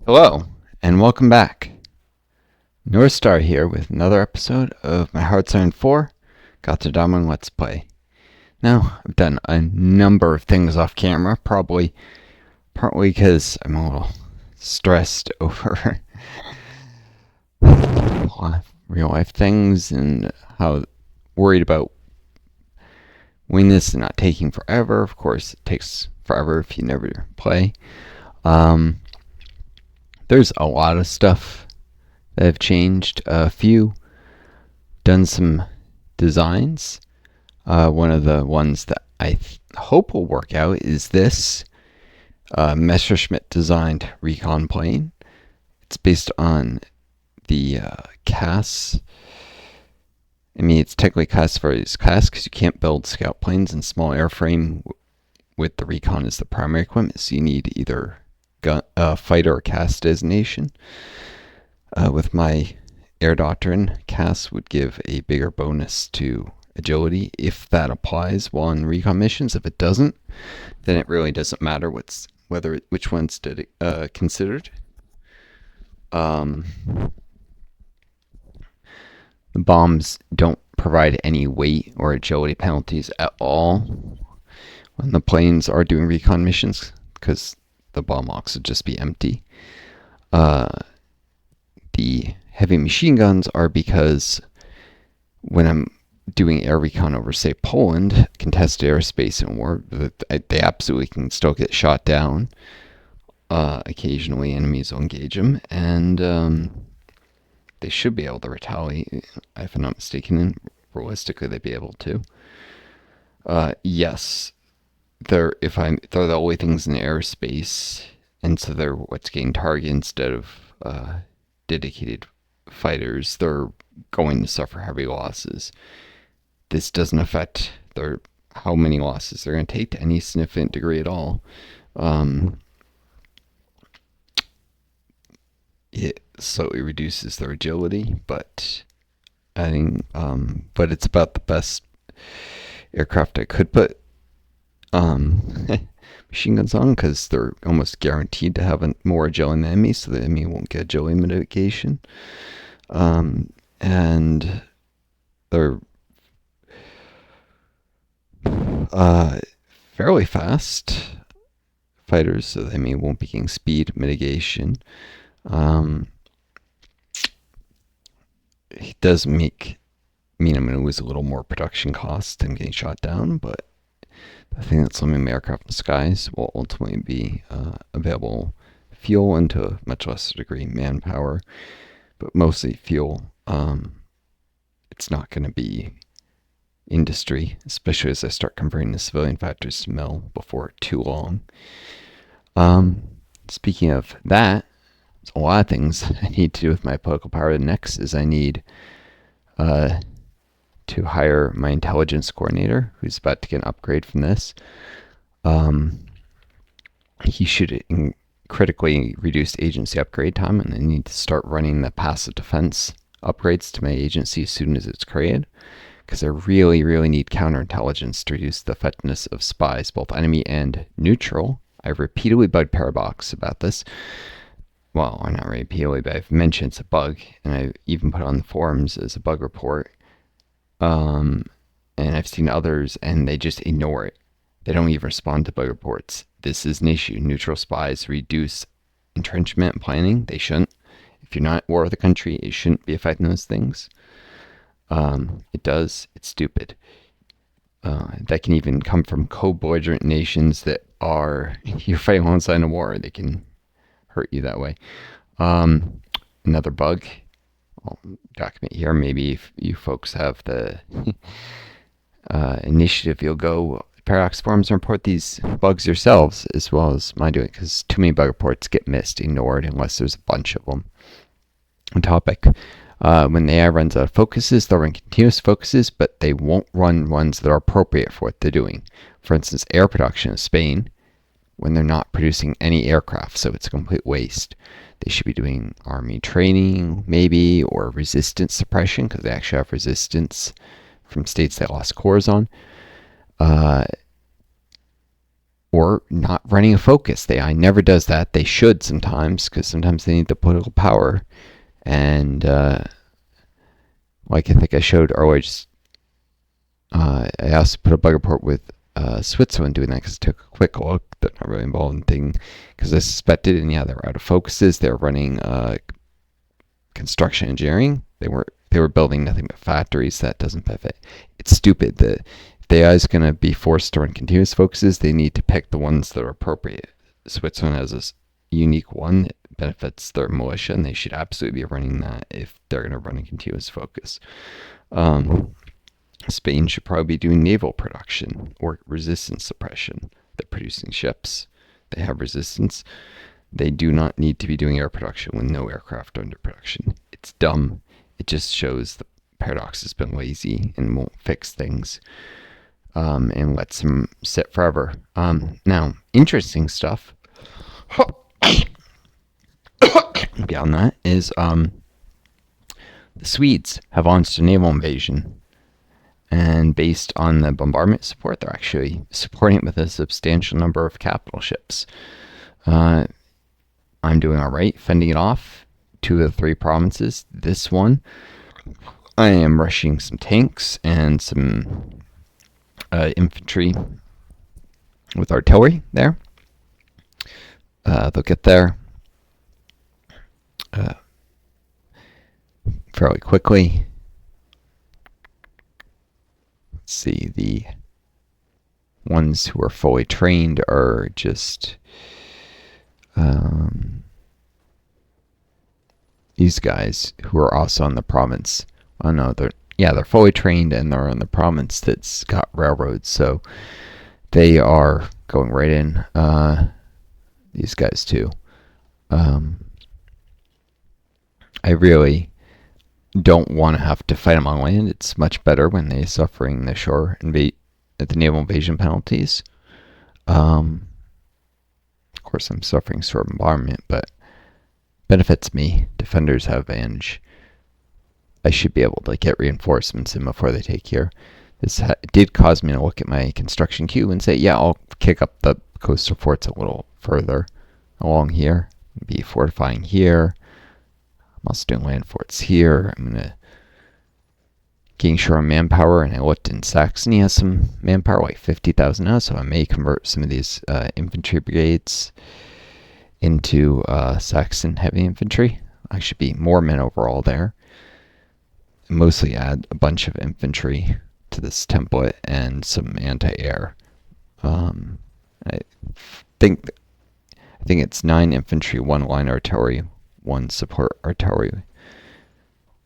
Hello, and welcome back. Northstar here with another episode of my Hearts Iron 4 Gotterdammerung Let's Play. Now, I've done a number of things off camera, probably partly because I'm a little stressed over real life things and how worried about winning this and not taking forever. Of course, it takes forever if you never play. There's a lot of stuff that have changed. A few done some designs. One of the ones that I hope will work out is this Messerschmitt designed recon plane. It's based on the CAS. I mean, it's technically classified as CAS because you can't build scout planes in small airframe with the recon as the primary equipment, so you need either fighter or CAS designation. With my air doctrine, CAS would give a bigger bonus to agility if that applies while on recon missions. If it doesn't, then it really doesn't matter which one's considered. The bombs don't provide any weight or agility penalties at all when the planes are doing recon missions, because the bomb box would just be empty. The heavy machine guns are because when I'm doing air recon over, say, Poland, contested airspace and war, they absolutely can still get shot down. Occasionally enemies will engage them, and they should be able to retaliate. If I'm not mistaken, and realistically they'd be able to. Yes, they're the only things in airspace, and so they're what's getting targeted instead of dedicated fighters. They're going to suffer heavy losses. This doesn't affect how many losses they're going to take to any significant degree at all. It slightly reduces their agility, but I think, but it's about the best aircraft I could put machine guns on, because they're almost guaranteed to have more agility than the enemy, so the enemy won't get agility mitigation. And they're fairly fast fighters, so the enemy won't be getting speed mitigation. It does mean I'm going to lose a little more production costs than getting shot down, but I think that's limiting aircraft in the skies will ultimately be available fuel, and to a much lesser degree manpower, but mostly fuel. It's not going to be industry, especially as I start converting the civilian factors to mil before too long. Speaking of that, there's a lot of things I need to do with my political power. The next is I need to hire my intelligence coordinator, who's about to get an upgrade from this. He should critically reduce agency upgrade time, and I need to start running the passive defense upgrades to my agency as soon as it's created, because I really, really need counterintelligence to reduce the effectiveness of spies, both enemy and neutral. I've repeatedly bugged Parabox about this. Well, or not repeatedly, but I've mentioned it's a bug, and I've even put it on the forums as a bug report. And I've seen others, and they just ignore it. They don't even respond to bug reports. This is an issue. Neutral spies reduce entrenchment and planning. They shouldn't. If you're not at war with the country, it shouldn't be affecting those things. It does. It's stupid. That can even come from co-belligerent nations that are, you're fighting alongside in a war. They can hurt you that way. Another bug, I'll document here. Maybe if you folks have the initiative, you'll go Paradox forums and report these bugs yourselves, as well as my doing, because too many bug reports get missed, ignored, unless there's a bunch of them. On topic, when the AI runs out of focuses, they'll run continuous focuses, but they won't run ones that are appropriate for what they're doing. For instance, air production in Spain, when they're not producing any aircraft, so it's a complete waste. They should be doing army training, maybe, or resistance suppression, because they actually have resistance from states that lost cores on. or not running a focus. The AI never does that. They should sometimes, because sometimes they need the political power. And like I think I showed earlier, I also put a bug report with Switzerland doing that because I took a quick look. They're not really involved in thing because I suspected, and yeah, they were out of focuses. They're running construction engineering. They were building nothing but factories. That doesn't benefit. It's stupid that if the AI is going to be forced to run continuous focuses, they need to pick the ones that are appropriate. Switzerland has this unique one that benefits their militia, and they should absolutely be running that if they're going to run a continuous focus. Spain should probably be doing naval production or resistance suppression. They're producing ships. They have resistance. They do not need to be doing air production with no aircraft under production. It's dumb. It just shows the paradox has been lazy and won't fix things, and lets them sit forever. Now, interesting stuff beyond that is the Swedes have launched a naval invasion. And based on the bombardment support, they're actually supporting it with a substantial number of capital ships. I'm doing all right, fending it off. 2 of the 3 provinces. This one, I am rushing some tanks and some infantry with artillery there. They'll get there fairly quickly. Let's see, the ones who are fully trained are just these guys who are also in the province. Oh no, they're fully trained and they're in the province that's got railroads, so they are going right in. These guys too. I really don't want to have to fight them on land. It's much better when they're suffering the shore the naval invasion penalties. Of course, I'm suffering shore bombardment, but benefits me. Defenders have advantage. I should be able to get reinforcements in before they take here. This did cause me to look at my construction queue and say, yeah, I'll kick up the coastal forts a little further along here. Be fortifying here. I'm also doing land forts here. I'm going to gain shore on manpower, and I looked in Saxony has some manpower, like 50,000 now, so I may convert some of these infantry brigades into Saxon heavy infantry. I should be more men overall there. Mostly add a bunch of infantry to this template and some anti-air. I think it's 9 infantry, 1 line artillery, 1 support artillery,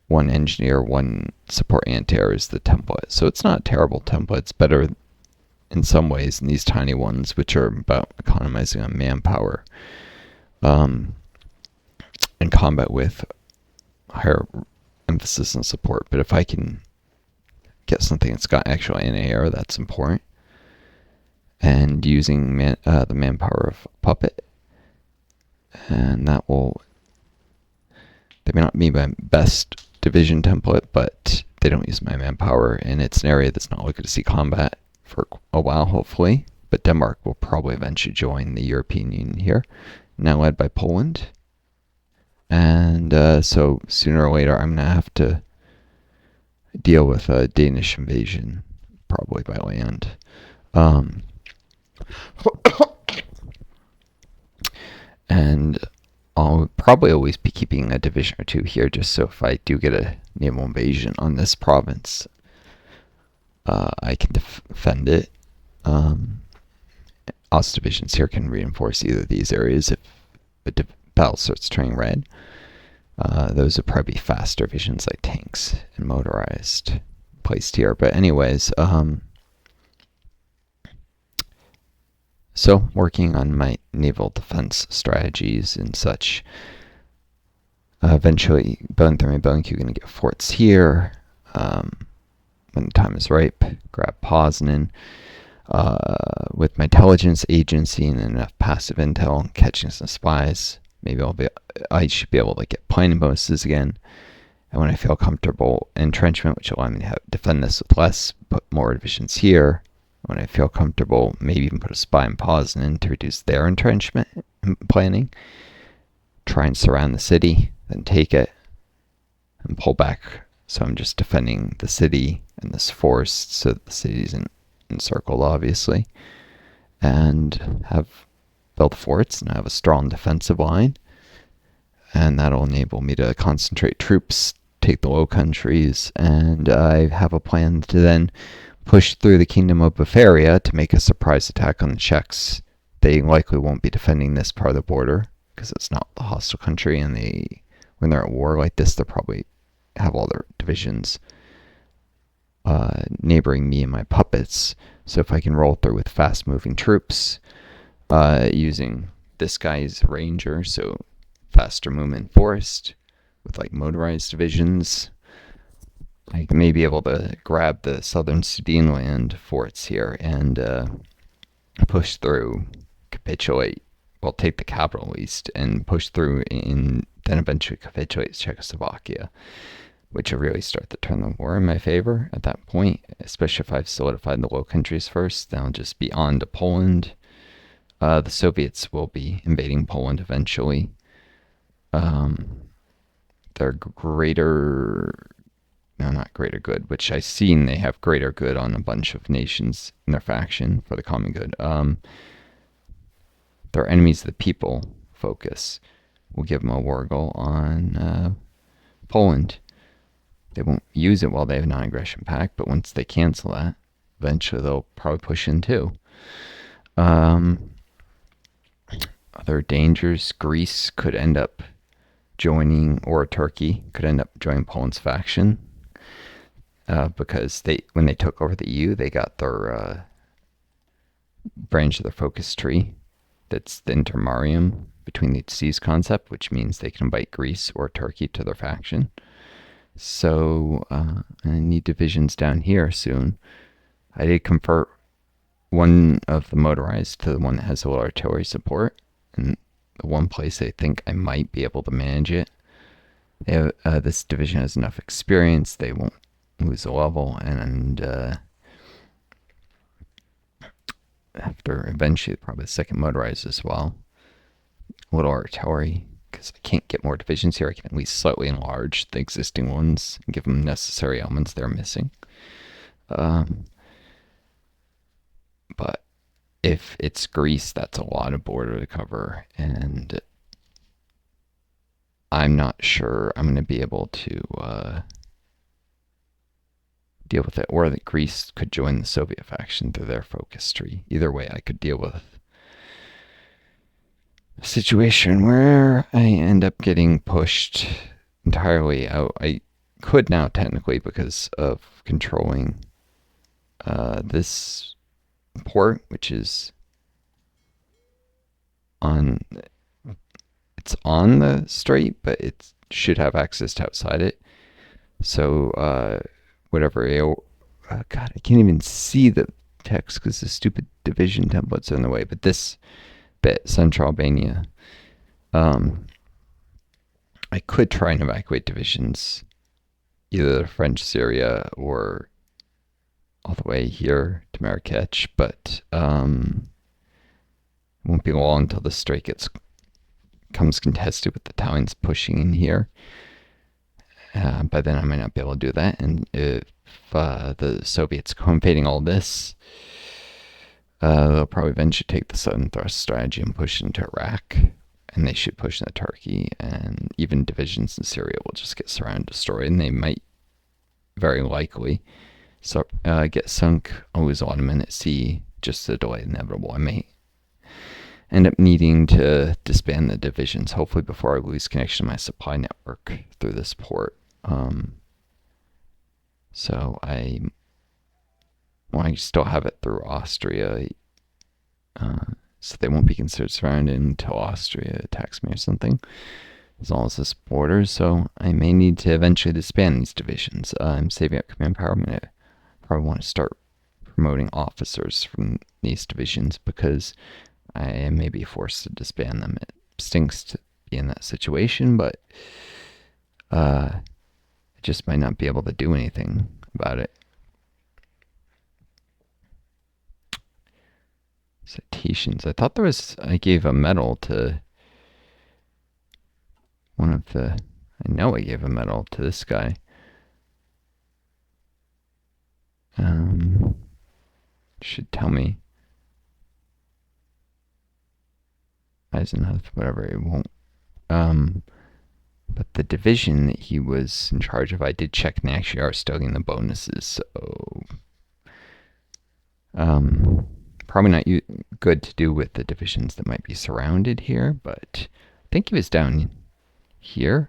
1 engineer, 1 support anti-air is the template. So it's not a terrible template. It's better in some ways than these tiny ones, which are about economizing on manpower in combat with higher emphasis on support. But if I can get something that's got actual anti-air, that's important. And using the manpower of Puppet, and that will, they may not be my best division template, but they don't use my manpower, and it's an area that's not likely to see combat for a while, hopefully. But Denmark will probably eventually join the European Union here, now led by Poland. And so sooner or later, I'm going to have to deal with a Danish invasion, probably by land. And I'll probably always be keeping a division or 2 here, just so if I do get a naval invasion on this province, I can defend it. Also, divisions here can reinforce either of these areas if the battle starts turning red. Those would probably be fast divisions like tanks and motorized placed here. But anyways, so working on my naval defense strategies and such. Eventually, Balkan you're going to get forts here. When the time is ripe, grab Poznan. With my intelligence agency and enough passive intel and catching some spies, maybe I should be able to get planning bonuses again. And when I feel comfortable, entrenchment, which will allow me to defend this with less, put more divisions here. when I feel comfortable, maybe even put a spy in Poznan to reduce their entrenchment planning. Try and surround the city, then take it, and pull back. So I'm just defending the city and this forest so that the city isn't encircled, obviously. And have built forts and have a strong defensive line. And that'll enable me to concentrate troops, take the Low Countries, and I have a plan to then push through the Kingdom of Bavaria to make a surprise attack on the Czechs. They likely won't be defending this part of the border because it's not the hostile country, and when they're at war like this, they'll probably have all their divisions neighboring me and my puppets. So if I can roll through with fast-moving troops, using this guy's ranger, so faster movement forest with like motorized divisions, I may be able to grab the southern Sudetenland forts here and push through, capitulate, well, take the capital at least, and push through, and then eventually capitulate Czechoslovakia, which will really start to turn the war in my favor at that point, especially if I've solidified the Low Countries first. Then I'll just be on to Poland. The Soviets will be invading Poland eventually. Their not greater good, which I've seen they have greater good on a bunch of nations in their faction for the common good. Their enemies of the people focus will give them a war goal on Poland. They won't use it while they have a non-aggression pact, but once they cancel that, eventually they'll probably push in too. Other dangers, Greece could end up joining, or Turkey could end up joining Poland's faction, because when they took over the EU, they got their branch of their focus tree. That's the intermarium between the seas concept, which means they can invite Greece or Turkey to their faction. So I need divisions down here soon. I did convert one of the motorized to the one that has a little artillery support, and the one place I think I might be able to manage it. This division has enough experience, they won't lose a level, and after eventually probably the second motorized as well, a little artillery, because I can't get more divisions here. I can at least slightly enlarge the existing ones and give them necessary elements they're missing. But if it's Greece, that's a lot of border to cover, and I'm not sure I'm going to be able to deal with it, or that Greece could join the Soviet faction through their focus tree. Either way, I could deal with a situation where I end up getting pushed entirely out. I could now technically, because of controlling this port, which is it's on the strait, but it should have access to outside it. So whatever, God, I can't even see the text because the stupid division templates are in the way. But this bit, Central Albania, I could try and evacuate divisions, either French Syria or all the way here to Marrakech, but it won't be long until the strait comes contested with the Italians pushing in here. By then I might not be able to do that, and if the Soviets come invading all this, they'll probably eventually take the sudden thrust strategy and push into Iraq, and they should push into Turkey, and even divisions in Syria will just get surrounded, destroyed, and they might very likely get sunk. I'll lose a lot of men at sea, just to delay the inevitable. I may end up needing to disband the divisions, hopefully before I lose connection to my supply network through this port. So I still have it through Austria, so they won't be considered surrounded until Austria attacks me or something, as long as this border. So I may need to eventually disband these divisions. I'm saving up command power. I'm going to probably want to start promoting officers from these divisions, because I may be forced to disband them. It stinks to be in that situation, but I just might not be able to do anything about it. Citations. I thought I gave a medal to one of the, I know I gave a medal to this guy. Should tell me. Eisenhower, whatever, it won't. But the division that he was in charge of, I did check, and they actually are still getting the bonuses, so probably not good to do with the divisions that might be surrounded here, but I think he was down here.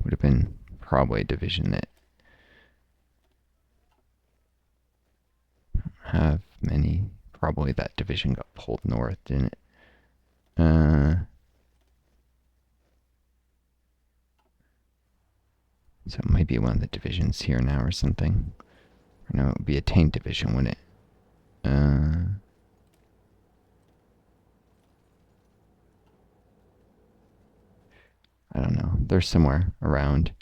Would have been probably a division that have many. Probably that division got pulled north, didn't it? So it might be one of the divisions here now or something. Or no, it would be a tank division, wouldn't it? I don't know. They're somewhere around.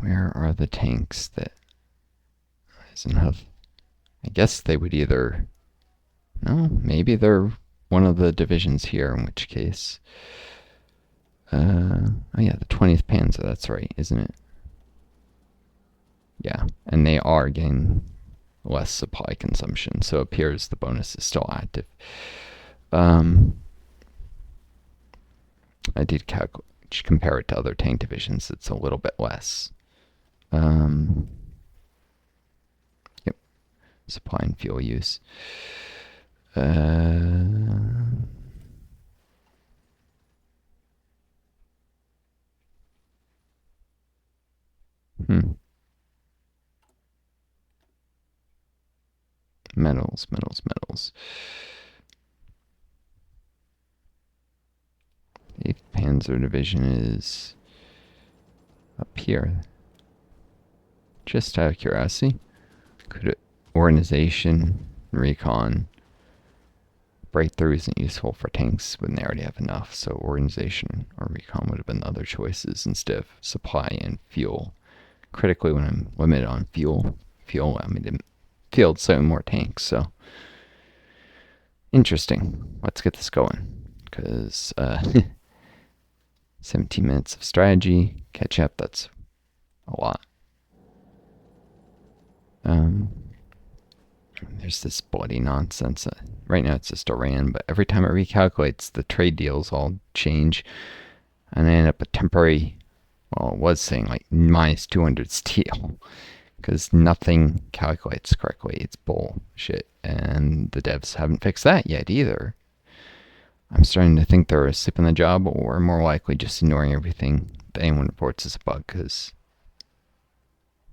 Where are the tanks that Eisenhower? I guess they would either... No, maybe they're one of the divisions here, in which case... oh yeah, the 20th Panzer, that's right, isn't it? Yeah, and they are getting less supply consumption, so it appears the bonus is still active. I did compare it to other tank divisions. It's a little bit less. Yep, supply and fuel use. Metals. 8th Panzer Division is up here. Just out of curiosity, could it, organization, recon, breakthrough isn't useful for tanks when they already have enough, so organization or recon would have been other choices instead of supply and fuel. Critically, when I'm limited on fuel allow me to field some more tanks, so interesting. Let's get this going, because 17 minutes of strategy, catch up, that's a lot. There's this bloody nonsense. Right now it's just Iran, but every time it recalculates, the trade deals all change, and I end up a temporary, well, it was saying like minus 200 steel, because nothing calculates correctly. It's bullshit, and the devs haven't fixed that yet either. I'm starting to think they're asleep on the job, or more likely just ignoring everything that anyone reports as a bug, because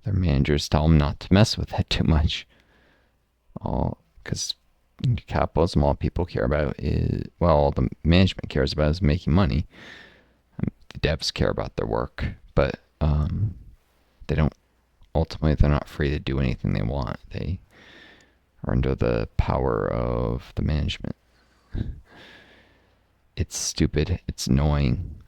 their managers tell them not to mess with it too much. Because capitalism, all people care about is, well, all the management cares about is making money. The devs care about their work, but they don't, ultimately they're not free to do anything they want. They are under the power of the management. It's stupid. It's annoying.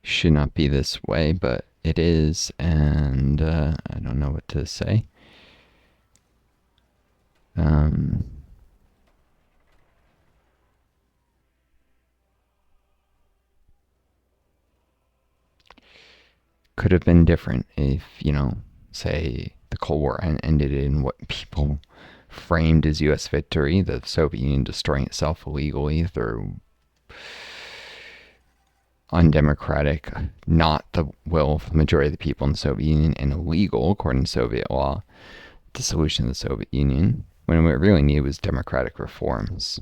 Should not be this way, but it is, and I don't know what to say. Could have been different if, say, the Cold War ended in what people framed as U.S. victory, the Soviet Union destroying itself illegally through undemocratic, not the will of the majority of the people in the Soviet Union, and illegal, according to Soviet law, dissolution of the Soviet Union, when what it really needed was democratic reforms.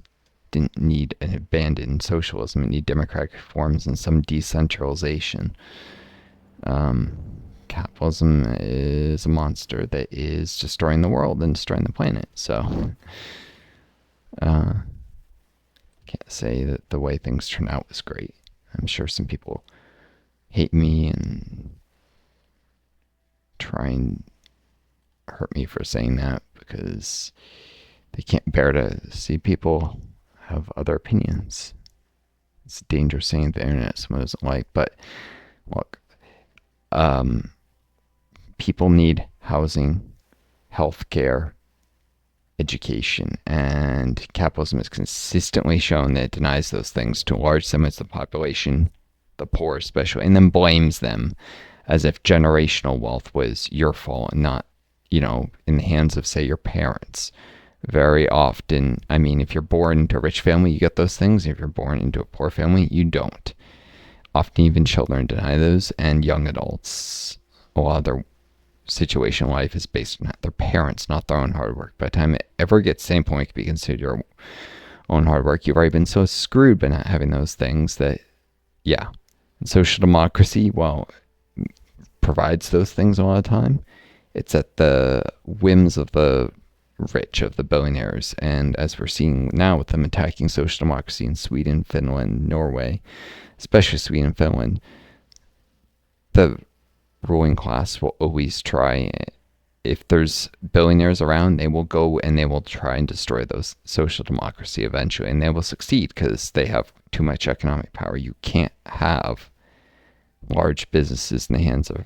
Didn't need an abandoned socialism, it needed democratic reforms and some decentralization. Capitalism is a monster that is destroying the world and destroying the planet, so can't say that the way things turned out was great. I'm sure some people hate me and try and hurt me for saying that because they can't bear to see people have other opinions. It's a dangerous thing at the internet someone doesn't like. But look, people need housing, healthcare, education, and capitalism has consistently shown that it denies those things to large segments of the population, the poor especially, and then blames them as if generational wealth was your fault and not, in the hands of, say, your parents. Very often, if you're born into a rich family, you get those things. If you're born into a poor family, you don't. Often even children deny those, and young adults, a lot of their situation in life is based on their parents, not their own hard work. By the time it ever gets to the same point, it can be considered your own hard work. You've already been so screwed by not having those things that, yeah. Social democracy, provides those things a lot of time. It's at the whims of the rich, of the billionaires. And as we're seeing now with them attacking social democracy in Sweden, Finland, Norway, especially Sweden and Finland, the ruling class will always try, if there's billionaires around, they will go and they will try and destroy those social democracy eventually, and they will succeed because they have too much economic power. You can't have large businesses in the hands of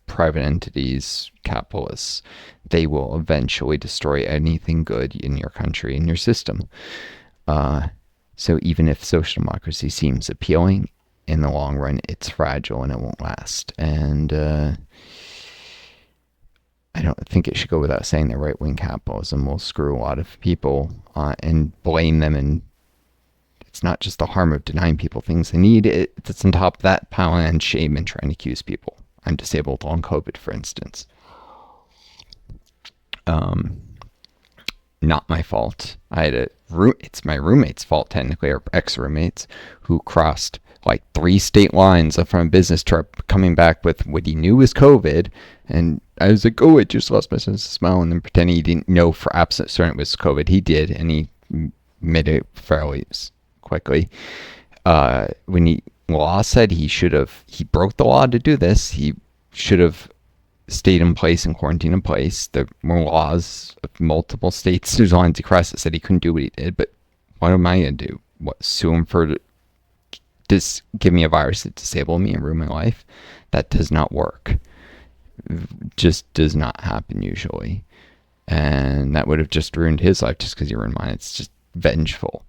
private entities, capitalists. They will eventually destroy anything good in your country, in your system. So even if social democracy seems appealing, in the long run, it's fragile and it won't last. And I don't think it should go without saying that right-wing capitalism will screw a lot of people and blame them. And it's not just the harm of denying people things they need. It's on top of that, power and shame and trying to accuse people. I'm disabled on COVID, for instance. Not my fault. It's my roommate's fault, technically, or ex-roommates, who crossed like 3 state lines from a business trip, coming back with what he knew was COVID. And I was like, oh, I just lost my sense of smell. And then pretending he didn't know for absolute certain it was COVID. He did, and he made it fairly quickly. When law said he broke the law to do this, he should have stayed in place and quarantined in place. There were laws of multiple states, there's lines across that said he couldn't do what he did. But what am I going to do? Sue him for just give me a virus that disabled me and ruin my life? That does not work. Just does not happen usually. And that would have just ruined his life just because he ruined mine. It's just vengeful.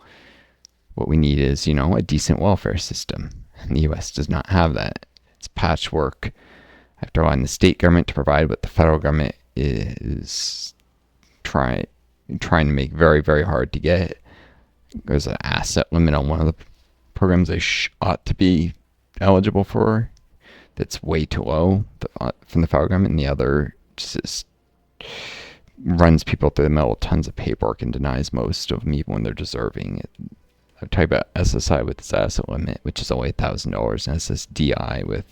What we need is, a decent welfare system. And the U.S. does not have that. It's patchwork. After allowing the state government to provide what the federal government is trying to make very, very hard to get. There's an asset limit on one of the programs they ought to be eligible for that's way too low from the federal government, and the other just runs people through the middle with tons of paperwork and denies most of them even when they're deserving. I'm talking about SSI with its asset limit, which is only $1,000, and SSDI with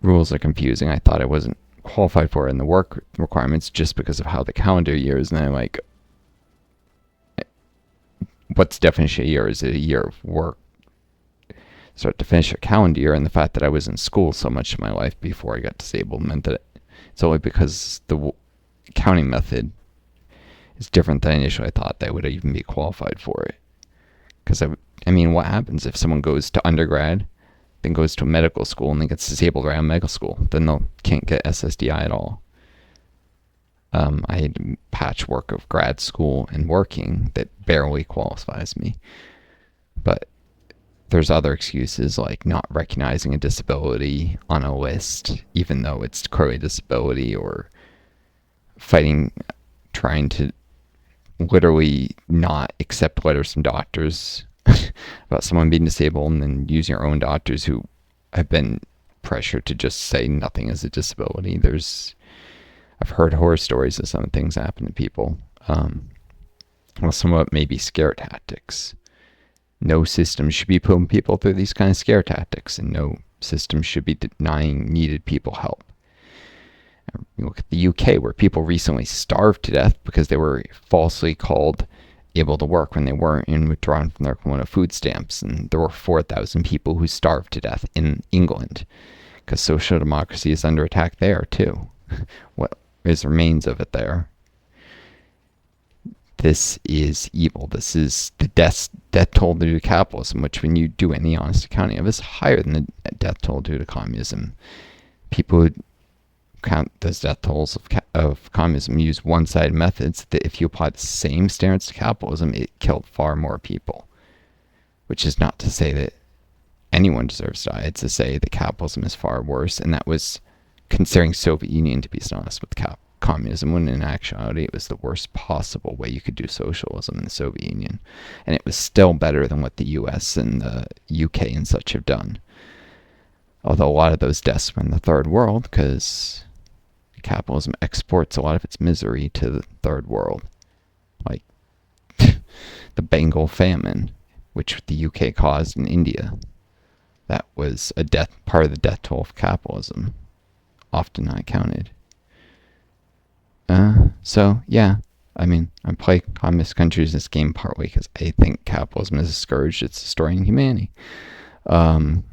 rules are confusing. I thought I wasn't qualified for it in the work requirements just because of how the calendar year is, and I'm like, what's the definition of a year? Is it a year of work, start to finish a calendar year? And the fact that I was in school so much of my life before I got disabled meant that it's only because the counting method is different than initially I thought that I would even be qualified for it. Because what happens if someone goes to undergrad, then goes to a medical school, and then gets disabled around medical school? Then they can't get SSDI at all. I had a patchwork of grad school and working that barely qualifies me. But there's other excuses like not recognizing a disability on a list, even though it's clearly a disability, or trying to literally not accept letters from doctors about someone being disabled, and then using your own doctors who have been pressured to just say nothing is a disability. I've heard horror stories of some things happen to people. Some of it may be scare tactics. No system should be putting people through these kind of scare tactics, and no system should be denying needed people help. You look at the UK, where people recently starved to death because they were falsely called able to work when they weren't, and withdrawn from their one of food stamps. And there were 4,000 people who starved to death in England because social democracy is under attack there too. What is remains of it there? this is evil. This is the death toll due to capitalism, which when you do any honest accounting of is higher than the death toll due to communism. People who count those death tolls of communism use one-sided methods that if you apply the same standards to capitalism, it killed far more people. Which is not to say that anyone deserves to die. It's to say that capitalism is far worse, and that was considering Soviet Union to be synonymous with communism, when in actuality it was the worst possible way you could do socialism in the Soviet Union. And it was still better than what the US and the UK and such have done. Although a lot of those deaths were in the third world, because capitalism exports a lot of its misery to the third world. Like the Bengal famine, which the UK caused in India. That was part of the death toll of capitalism, often not counted. So yeah, I mean, I play communist countries in this game partly because I think capitalism is a scourge. It's destroying humanity. And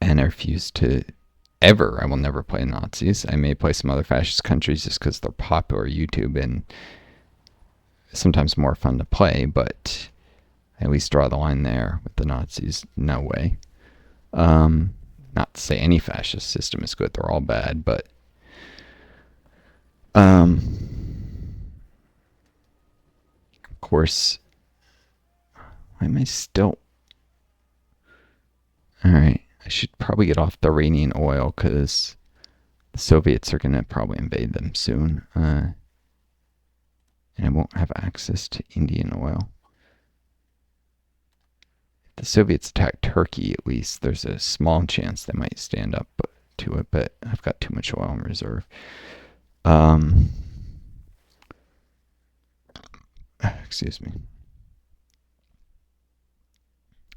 I refuse to I will never play Nazis. I may play some other fascist countries just because they're popular on YouTube and sometimes more fun to play, but I at least draw the line there with the Nazis. No way. Not to say any fascist system is good. They're all bad, but of course, why am I still... Alright, I should probably get off the Iranian oil because the Soviets are going to probably invade them soon. And I won't have access to Indian oil. If the Soviets attack Turkey, at least, there's a small chance they might stand up to it, but I've got too much oil in reserve. Excuse me.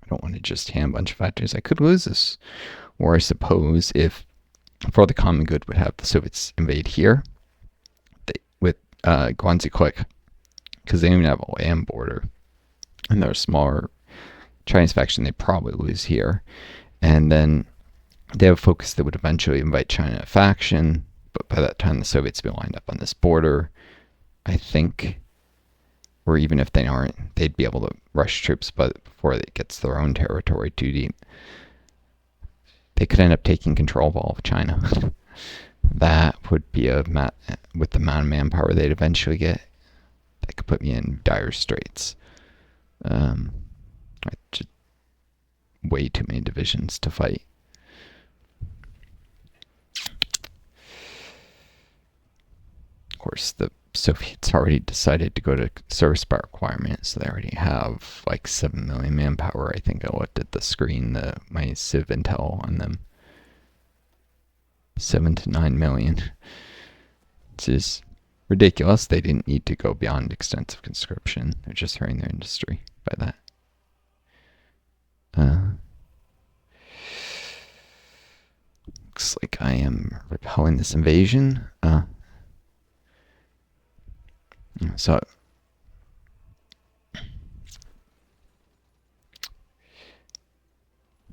I don't want to just hand a bunch of factories. I could lose this. Or I suppose if for the common good would have the Soviets invade here with Guancxi-occupied, because they don't even have a land border. And they're a smaller Chinese faction, they probably lose here. And then they have a focus that would eventually invite China a faction. But by that time, the Soviets will be lined up on this border, I think. Or even if they aren't, they'd be able to rush troops before it gets their own territory too deep. They could end up taking control of all of China. That would be with the amount of manpower they'd eventually get, that could put me in dire straits. Just way too many divisions to fight. Of course, the Soviets already decided to go to service by requirement, so they already have like 7 million manpower. I think I looked at the screen, my Civ Intel on them. 7 to 9 million. This is ridiculous. They didn't need to go beyond extensive conscription. They're just hurting their industry by that. Looks like I am repelling this invasion. So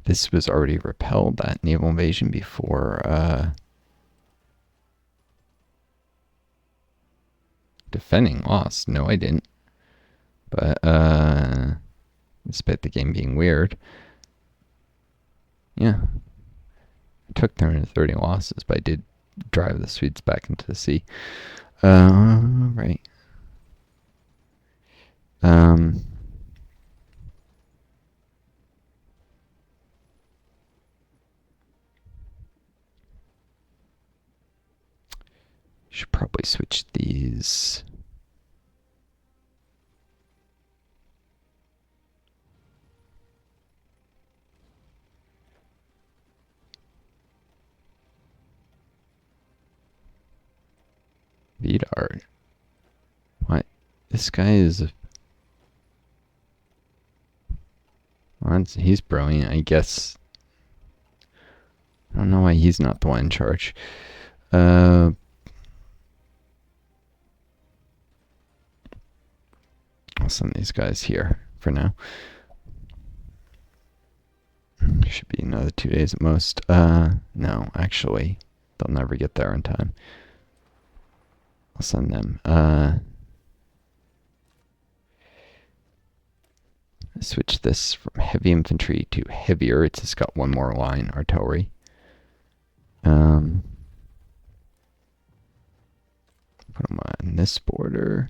this was already repelled, that naval invasion, before defending lost. No, I didn't. But despite the game being weird, yeah, I took 330 losses, but I did drive the Swedes back into the sea. Right. Should probably switch these. Vidar. What? This guy is he's brilliant, I guess. I don't know why he's not the one in charge. I'll send these guys here for now. Should be another 2 days at most. No, actually, they'll never get there in time. I'll send them. Switch this from heavy infantry to heavier. It's just got one more line, artillery. Put them on this border.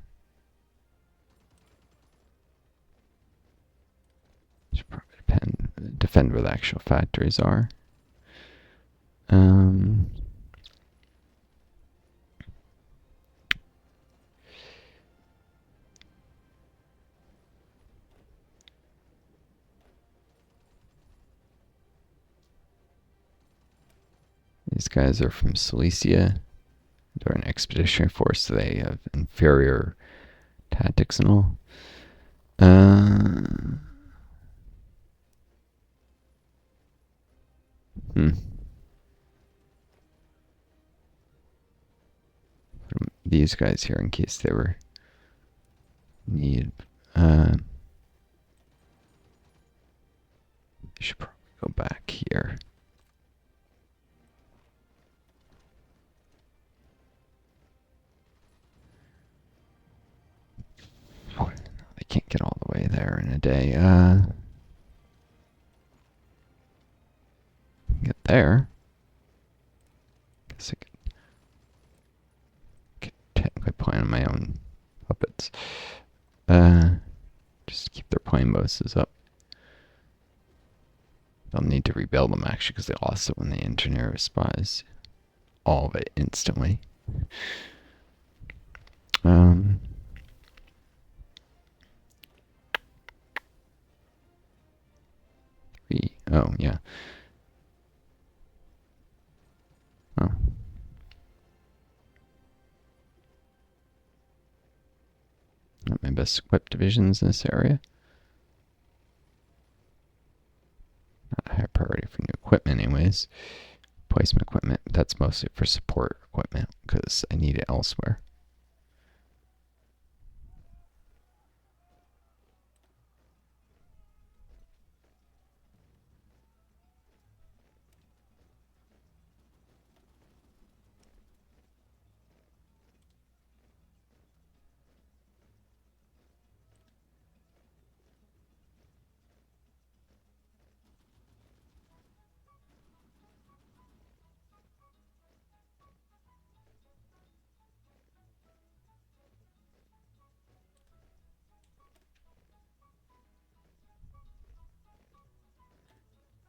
Should probably defend where the actual factories are. These guys are from Silesia. They're an expeditionary force, so they have inferior tactics and all. These guys here in case they were needed. Should probably go back here. They can't get all the way there in a day. Get there. Guess I could technically plan my own puppets. Just keep their plane bonuses up. They'll need to rebuild them actually because they lost it when they engineer spies. All of it instantly. Oh, yeah. Oh. Not my best equipped divisions in this area. Not a high priority for new equipment anyways. Placement equipment, that's mostly for support equipment because I need it elsewhere.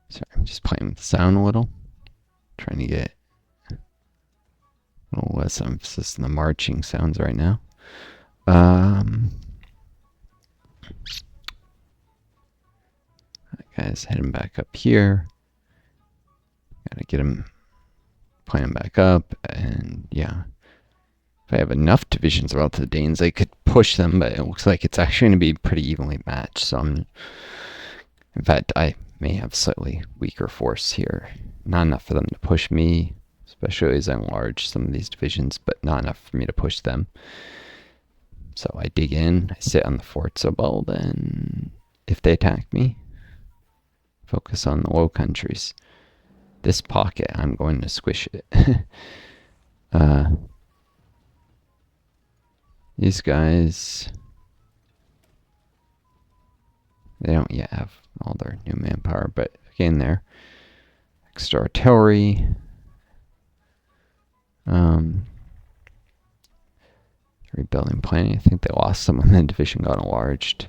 Sorry, I'm just playing with the sound a little. Trying to get a little less emphasis on the marching sounds right now. Alright guys, heading back up here. Gotta get him playing back up, and yeah. If I have enough divisions around to the Danes, I could push them, but it looks like it's actually going to be pretty evenly matched. So in fact, I may have slightly weaker force here. Not enough for them to push me, especially as I enlarge some of these divisions, but not enough for me to push them. So I dig in, I sit on the fort so well, then if they attack me, focus on the Low Countries. This pocket, I'm going to squish it. These guys, they don't yet have all their new manpower, but again, they're extra artillery. Rebuilding planning. I think they lost some when the division got enlarged.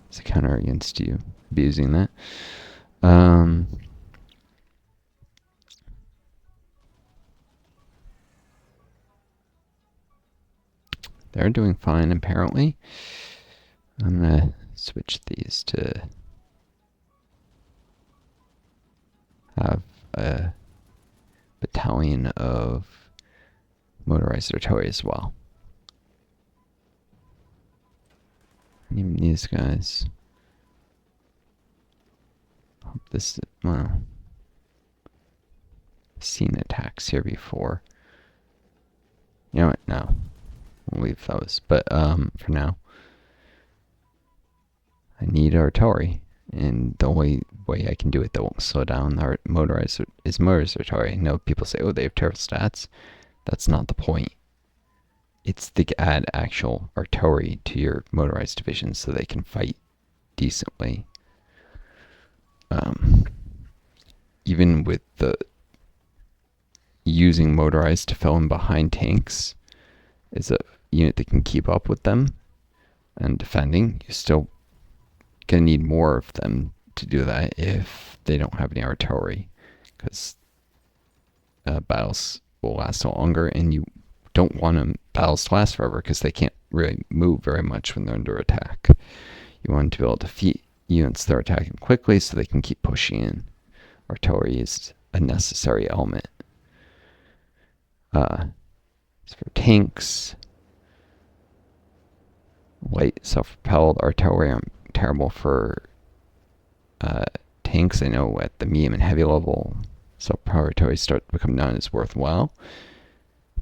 It's a counter against you abusing that. They're doing fine, apparently. I'm gonna switch these to have a battalion of motorized artillery as well. And even these guys. Hope this, well, I've seen attacks here before. You know what? No. We'll leave those. But for now, I need artillery. And the only way I can do it that won't slow down our motorized artillery. I know people say, oh, they have terrible stats. That's not the point. It's to add actual artillery to your motorized divisions so they can fight decently. Even with the using motorized to fill in behind tanks is a unit that can keep up with them and defending, you're still gonna need more of them to do that if they don't have any artillery, because battles will last longer, and you don't want battles to last forever because they can't really move very much when they're under attack. You want to be able to defeat units that are attacking quickly so they can keep pushing in. Artillery is a necessary element. As for tanks, light self-propelled artillery, I'm terrible for tanks. I know at the medium and heavy level, self-propelled artillery start to become not as worthwhile.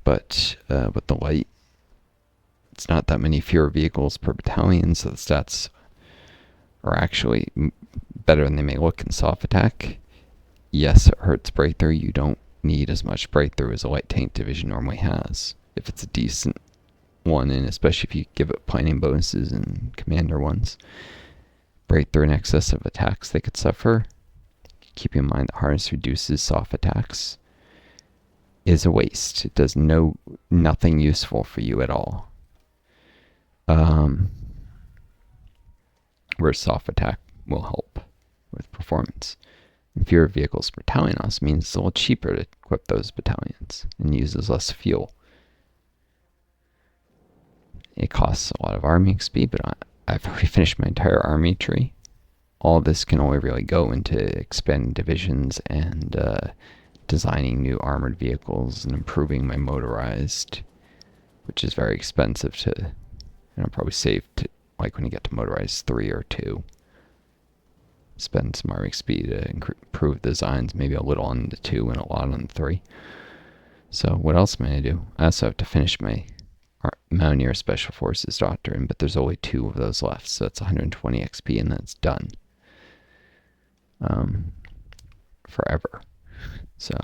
But with the light, it's not that many fewer vehicles per battalion, so the stats are actually better than they may look in soft attack. Yes, it hurts breakthrough. You don't need as much breakthrough as a light tank division normally has, if it's a decent one, and especially if you give it planning bonuses and commander ones. Breakthrough in excess of attacks they could suffer. Keep in mind that hardness reduces soft attacks is a waste. It does nothing useful for you at all. Where soft attack will help with performance. And fewer vehicles per battalion also means it's a little cheaper to equip those battalions and uses less fuel. It costs a lot of army XP, but I've already finished my entire army tree. All this can only really go into expanding divisions and designing new armored vehicles and improving my motorized, which is very expensive to, probably save to, like when you get to motorized 3 or 2. Spend some army XP to improve designs, maybe a little on the 2 and a lot on the 3. So what else am I going to do? I also have to finish my Mountaineer Special Forces Doctrine, but there's only 2 of those left, so that's 120 XP and that's done. Forever. So,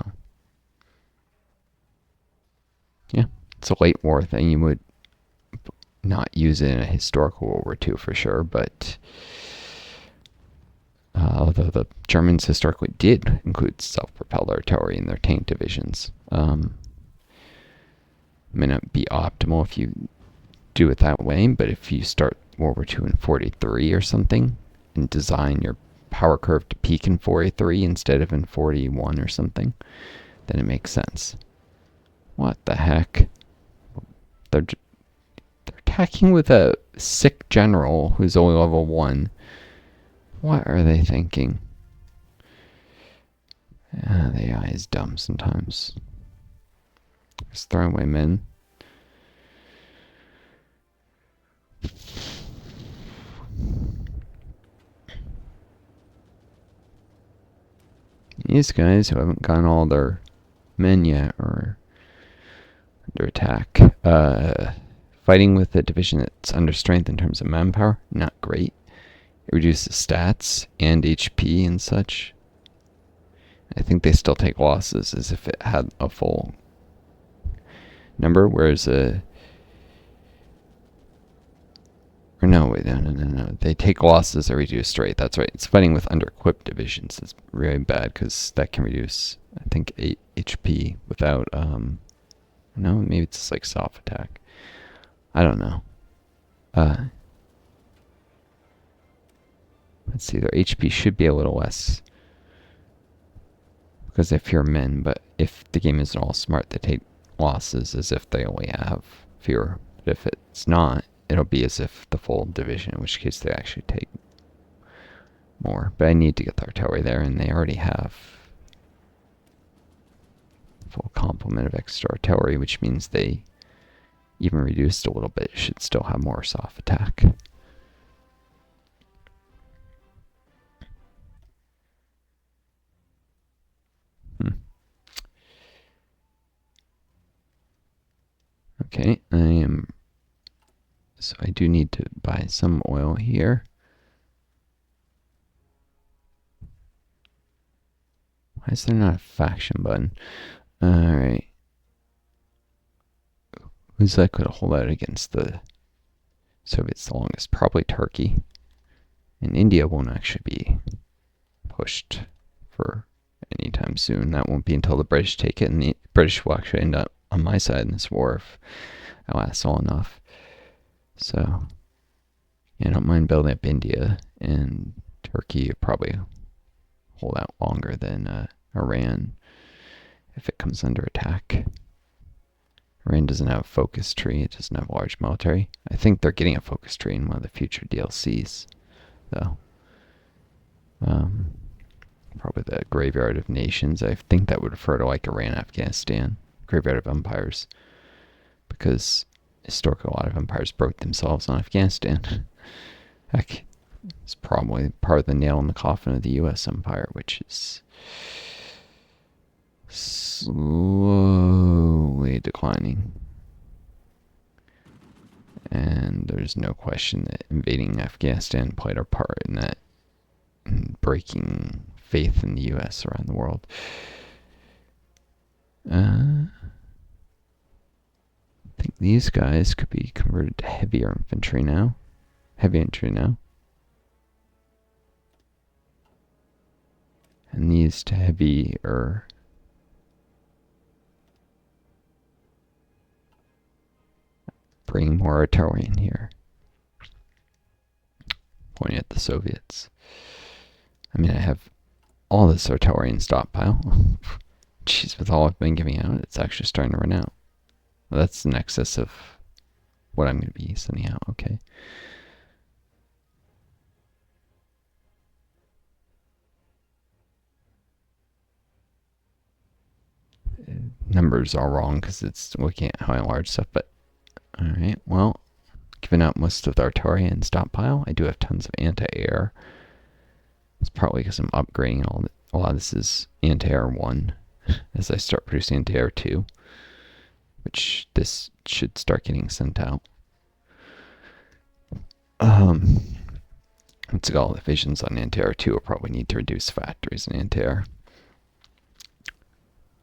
yeah, it's a late war thing. You would not use it in a historical World War II for sure, but although the Germans historically did include self-propelled artillery in their tank divisions, may not be optimal if you do it that way, but if you start World War II in 43 or something and design your power curve to peak in 43 instead of in 41 or something, then it makes sense. What the heck? They're attacking with a sick general who's only level 1. What are they thinking? The AI is dumb sometimes. Just throwing away men. These guys who haven't gotten all their men yet are under attack. Fighting with a division that's under strength in terms of manpower, not great. It reduces stats and HP and such. I think they still take losses as if it had a full number, whereas no. They take losses or reduce rate. That's right. It's fighting with under-equipped divisions. It's really bad because that can reduce, I think, 8 HP without, no, maybe it's just like soft attack. I don't know. Let's see, their HP should be a little less because they have fewer men, but if the game isn't all smart, they take losses as if they only have fewer. But if it's not, it'll be as if the full division, in which case they actually take more. But I need to get the artillery there, and they already have full complement of extra artillery, which means they, even reduced a little bit, should still have more soft attack. Okay, so I do need to buy some oil here. Why is there not a faction button? Alright. Who's likely to hold out against the Soviets the longest? Probably Turkey. And India won't actually be pushed for anytime soon. That won't be until the British take it, and the British will actually end up on my side in this war if it lasts long enough. So, yeah, I don't mind building up India, and Turkey will probably hold out longer than Iran if it comes under attack. Iran doesn't have a focus tree. It doesn't have a large military. I think they're getting a focus tree in one of the future DLCs, though. Probably the Graveyard of Nations. I think that would refer to like Iran, Afghanistan, Graveyard of Empires, because historically a lot of empires broke themselves on Afghanistan. Heck, it's probably part of the nail in the coffin of the U.S. empire, which is slowly declining. And there's no question that invading Afghanistan played a part in that, in breaking faith in the U.S. around the world. I think these guys could be converted to heavy infantry now. And these to heavy or bring more artillery in here. Pointing at the Soviets. I mean, I have all this artillery in stockpile. Jeez, with all I've been giving out, it's actually starting to run out. Well, that's in excess of what I'm going to be sending out. Okay. Numbers are wrong because it's looking at high and large stuff, but alright, well, giving out most of the artillery in stockpile. I do have tons of anti-air. It's probably because I'm upgrading a lot of this is anti-air 1 as I start producing anti-air 2, which this should start getting sent out. Once all the divisions on anti-air 2 will probably need to reduce factories in anti-air.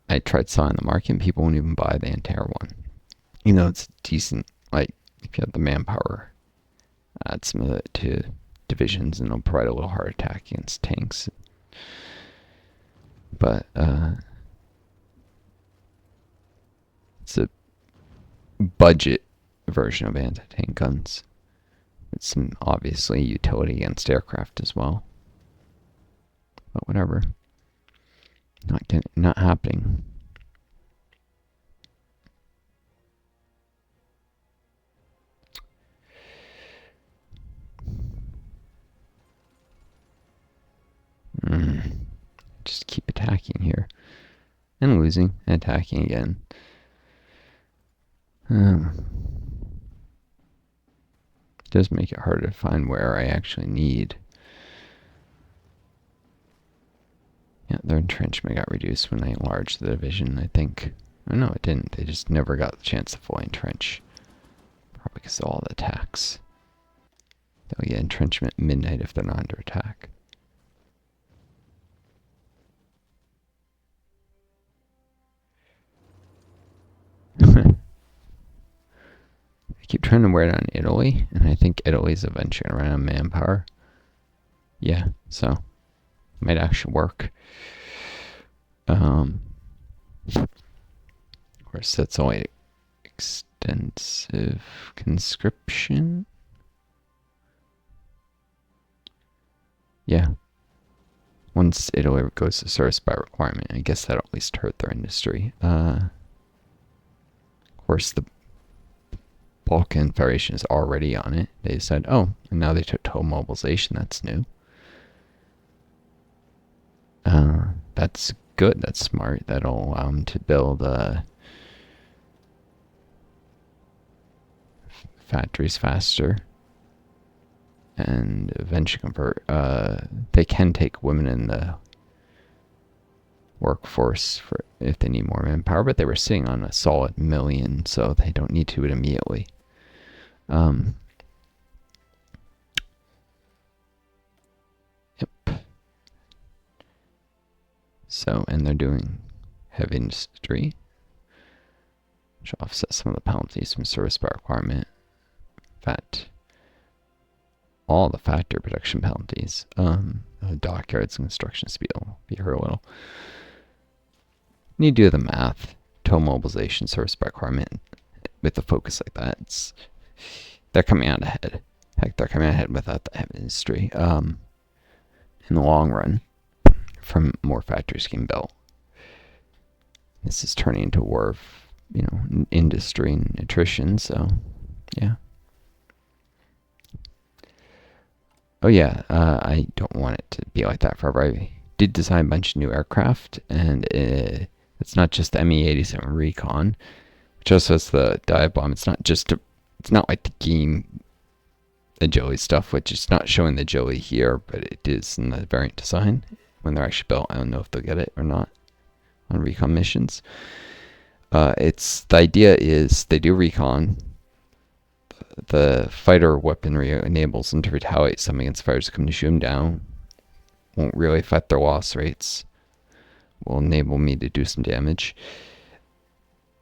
I tried selling the market and people won't even buy the anti-air 1. You know, it's decent, like, if you have the manpower, add some of it to divisions and it'll provide a little heart attack against tanks. But, it's a budget version of anti-tank guns. It's some, obviously, utility against aircraft as well. But whatever. Not happening. Just keep attacking here. And losing. And attacking again. It does make it harder to find where I actually need. Yeah, their entrenchment got reduced when they enlarged the division, I think. Oh no, it didn't. They just never got the chance to fully entrench. Probably because of all the attacks. They'll get entrenchment at midnight if they're not under attack. I keep trying to wear it on Italy, and I think Italy's eventually going to run out of manpower. Yeah, so it might actually work. Of course, that's only extensive conscription. Yeah. Once Italy goes to service by requirement, I guess that'll at least hurt their industry. Of course, the Balkan Federation is already on it. They said, oh, and now they took total mobilization. That's new. That's good. That's smart. That'll allow them to build factories faster and eventually convert. They can take women in the workforce for if they need more manpower, but they were sitting on a solid 1 million, so they don't need to it immediately. Yep. So, and they're doing heavy industry, which offsets some of the penalties from service by requirement. In fact, all the factor production penalties. Dockyards and construction speed will be hurt a little. You do the math. Total mobilization service requirement with a focus like that, they're coming out ahead. Heck, they're coming out ahead without the heavy industry. In the long run, from more factories getting built. This is turning into a war of, industry and attrition, so, yeah. Oh yeah, I don't want it to be like that forever. I did design a bunch of new aircraft, and it's not just the Me-87 Recon, which also has the dive bomb. It's not like the game agility stuff, which is not showing the agility here, but it is in the variant design. When they're actually built, I don't know if they'll get it or not on recon missions. The idea is they do recon. The fighter weaponry enables them to retaliate something against fighters coming to shoot them down. Won't really affect their loss rates. Will enable me to do some damage.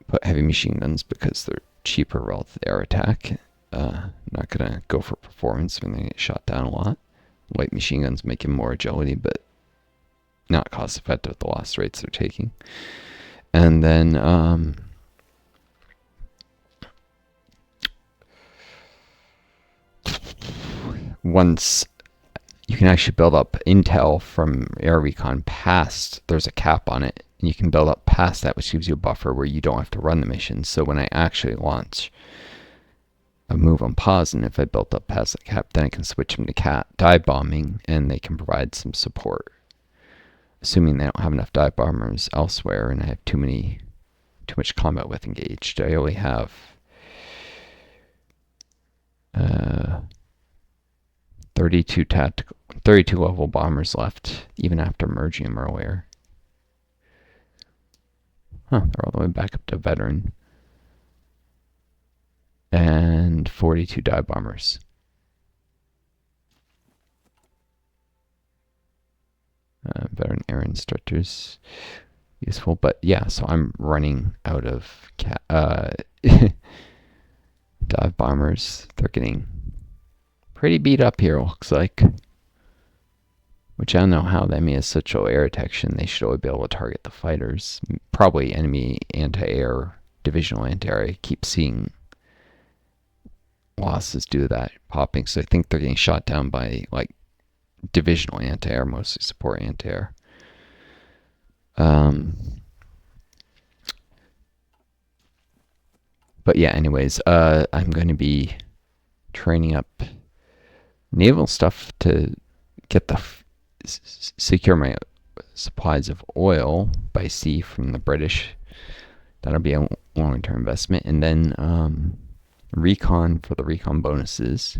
Put heavy machine guns because they're cheaper relative to air attack. Not gonna go for performance when they get shot down a lot. Light machine guns make him more agility, but not cost effective with the loss rates they're taking. And then once you can actually build up intel from air recon past, there's a cap on it, and you can build up past that, which gives you a buffer where you don't have to run the mission. So when I actually launch a move on pause, and if I built up past the cap, then I can switch them to dive bombing, and they can provide some support. Assuming they don't have enough dive bombers elsewhere, and I have too much combat with engaged. I only have 32 level bombers left, even after merging them earlier. They're all the way back up to veteran. And 42 dive bombers. Veteran air instructors, useful, but yeah, so I'm running out of dive bombers. They're getting pretty beat up here, looks like. Which I don't know how the enemy has such low air detection. They should only be able to target the fighters. Probably enemy anti-air, divisional anti-air. I keep seeing losses due to that popping, so I think they're getting shot down by like divisional anti-air, mostly support anti-air. But yeah, anyways, I'm going to be training up naval stuff to get secure my supplies of oil by sea from the British. That'll be a long-term investment. And then recon for the recon bonuses.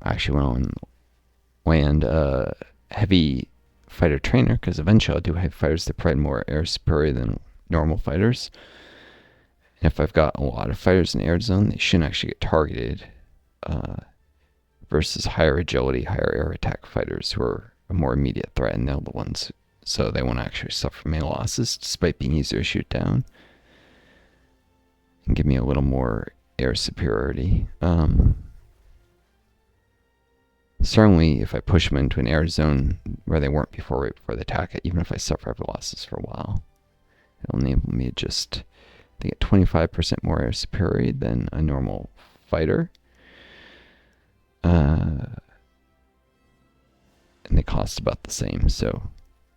Actually went on land heavy fighter trainer, because eventually I'll do heavy fighters that provide more air superiority than normal fighters. And if I've got a lot of fighters in the air zone, they shouldn't actually get targeted versus higher agility, higher air attack fighters who are a more immediate threat, and they're the ones, so they won't actually suffer many losses despite being easier to shoot down and give me a little more air superiority. Certainly, if I push them into an air zone where they weren't before, right before the attack, even if I suffer heavy losses for a while, it'll enable me to get 25% more air superiority than a normal fighter. And they cost about the same, so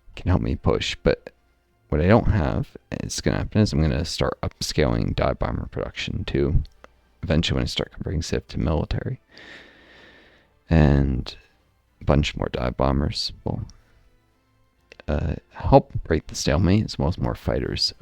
it can help me push. But what I don't have is going to happen is I'm going to start upscaling dive bomber production too. Eventually, when I start converting civ to military, and a bunch more dive bombers will help break the stalemate, as well as more fighters.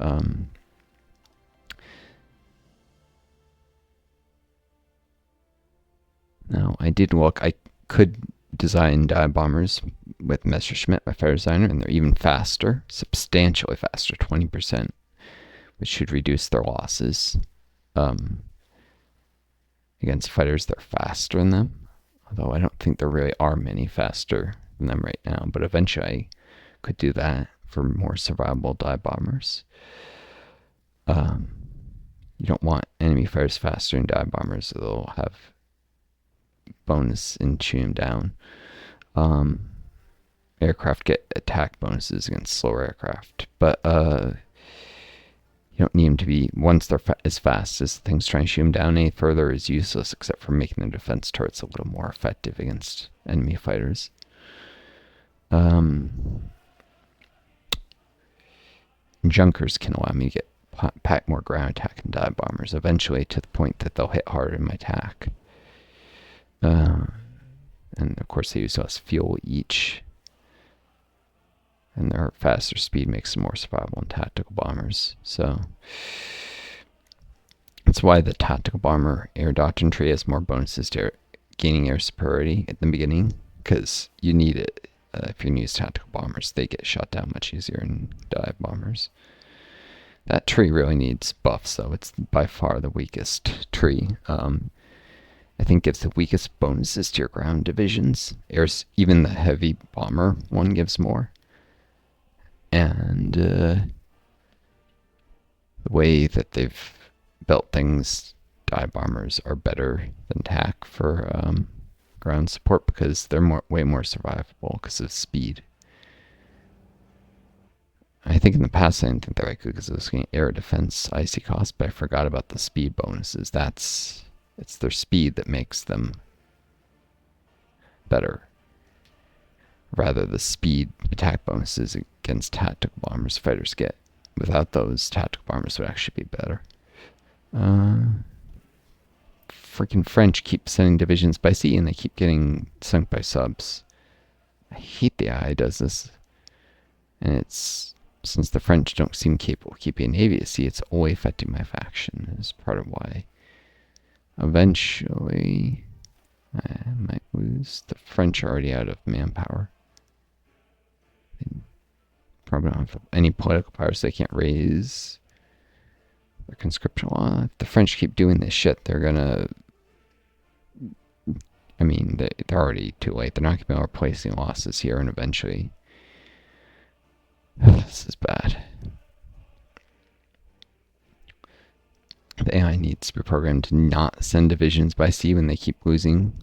Now, I did look. I could design dive bombers with Messerschmitt, my fighter designer, and they're even faster, substantially faster, 20%, which should reduce their losses against fighters that are faster than them. Although I don't think there really are many faster than them right now, but eventually I could do that for more survivable dive bombers. You don't want enemy fighters faster than dive bombers, so they'll have bonus in shooting them down. Aircraft get attack bonuses against slower aircraft, but you don't need them to be, once they're as fast as things trying to shoot them down any further is useless, except for making the defense turrets a little more effective against enemy fighters. Junkers can allow me to get pack more ground attack and dive bombers, eventually to the point that they'll hit harder in my attack. And of course they use less fuel each. And their faster speed makes them more survivable in tactical bombers. So that's why the tactical bomber air doctrine tree has more bonuses to gaining air superiority at the beginning, because you need it. If you use tactical bombers, they get shot down much easier than dive bombers. That tree really needs buffs, though. It's by far the weakest tree. I think gives the weakest bonuses to your ground divisions. Even the heavy bomber one gives more. And the way that they've built things, dive bombers are better than TAC for ground support, because they're way more survivable because of speed. I think in the past I didn't think they were good because it was getting air defense icy cost, but I forgot about the speed bonuses. It's their speed that makes them better. Rather, the speed attack bonuses against tactical bombers fighters get. Without those, tactical bombers would actually be better. Freaking French keep sending divisions by sea, and they keep getting sunk by subs. I hate the AI does this. And it's, since the French don't seem capable of keeping a navy at sea, it's only affecting my faction. Is part of why eventually I might lose. The French are already out of manpower. They probably don't have any political power, so they can't raise their conscription law. If the French keep doing this shit, they're gonna... I mean, they're already too late. They're not going to be able to replace any losses here, and eventually... This is bad. The AI needs to be programmed to not send divisions by sea when they keep losing.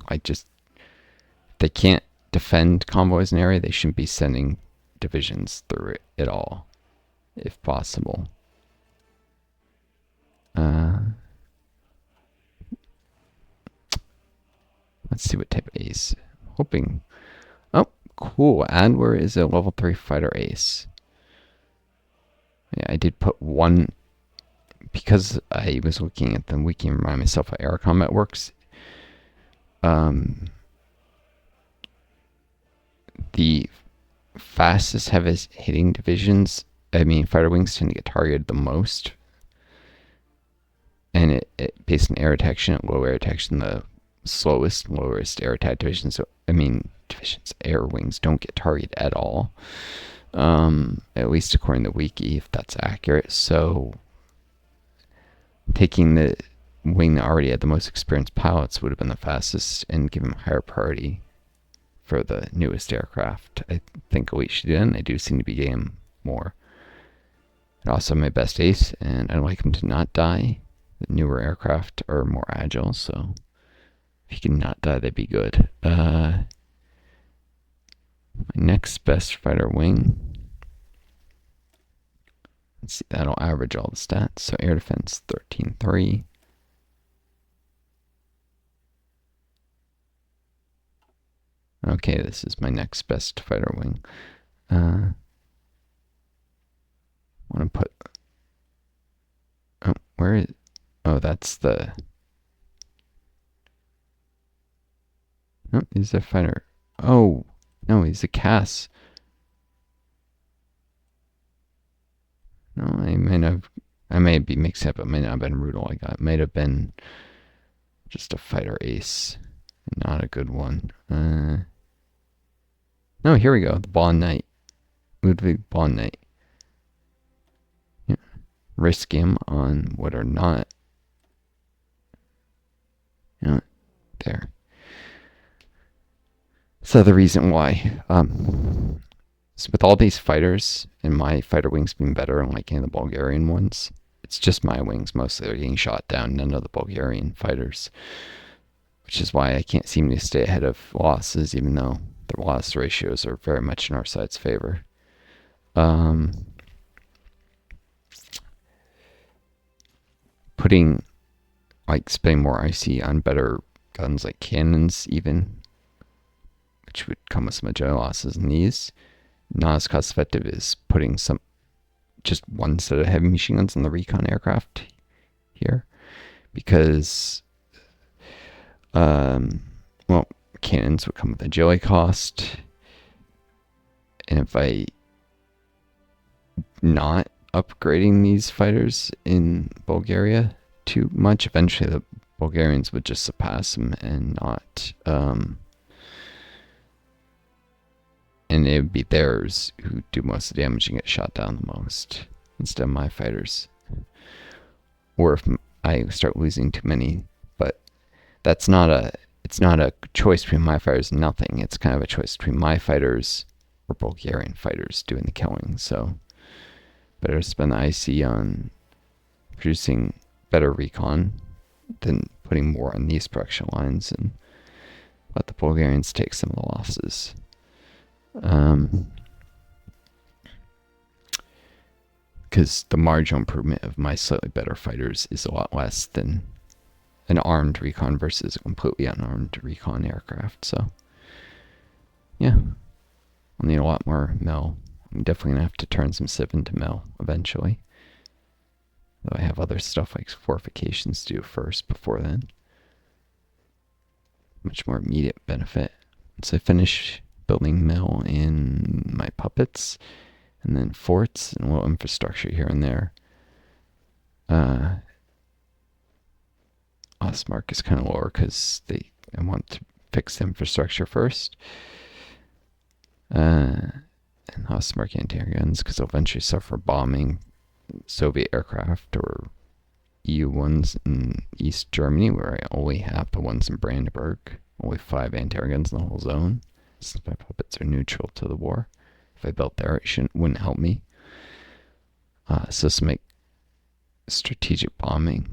They can't defend convoys in an area, they shouldn't be sending divisions through it at all, if possible. Let's see what type of ace. I'm hoping... Oh, cool. Adler is a level 3 fighter ace. Yeah, I did put one... Because I was looking at the wiki and remind myself how air combat works. The fastest, heaviest hitting divisions, fighter wings tend to get targeted the most. And it based on air detection, at low air detection, the slowest, lowest air attack divisions. So, divisions, air wings don't get targeted at all. At least according to the wiki, if that's accurate. So, taking the wing that already had the most experienced pilots would have been the fastest and give them higher priority for the newest aircraft. I think Elite should do that, and they do seem to be getting more. And also my best ace, and I'd like him to not die. The newer aircraft are more agile, so if he can not die, that'd be good. My next best fighter wing. Let's see, that'll average all the stats. So air defense 13.3. Okay, this is my next best fighter wing. I want to put... Oh, where is... Oh, that's the... No, he's a fighter. Oh, no, he's a Cass. No, I may be mixed up. It may not have been Rudel I got. It might have been just a fighter ace. Not a good one. No, here we go. The Bond Knight. Ludwig Bond Knight. Yeah. Risk him on what are not. Yeah, there. So the reason why, so with all these fighters and my fighter wings being better unlike any of the Bulgarian ones, it's just my wings mostly are getting shot down, none of the Bulgarian fighters. which is why I can't seem to stay ahead of losses, even though the loss ratios are very much in our side's favor. Putting, like, spending more IC on better guns like cannons, even, which would come with some agile losses in these. Not as cost effective as putting just one set of heavy machine guns on the recon aircraft here, because well, cannons would come with agility cost, and if I not upgrading these fighters in Bulgaria too much, eventually the Bulgarians would just surpass them and not and it would be theirs who do most of the damage and get shot down the most instead of my fighters. Or if I start losing too many, but it's not a choice between my fighters and nothing. It's kind of a choice between my fighters or Bulgarian fighters doing the killing. So better spend the IC on producing better recon than putting more on these production lines and let the Bulgarians take some of the losses. Because the marginal improvement of my slightly better fighters is a lot less than an armed recon versus a completely unarmed recon aircraft. So, yeah, I'll need a lot more mil. I'm definitely going to have to turn some Civ into mil eventually. Though I have other stuff like fortifications to do first before then. Much more immediate benefit. Once I finish building mill in my puppets, and then forts and a little infrastructure here and there. Ostmark is kind of lower because I want to fix the infrastructure first. And Ostmark anti-air guns because they'll eventually suffer bombing Soviet aircraft or EU ones in East Germany, where I only have the ones in Brandenburg. Only 5 anti-air guns in the whole zone, since my puppets are neutral to the war. If I built there, it wouldn't help me. So to make strategic bombing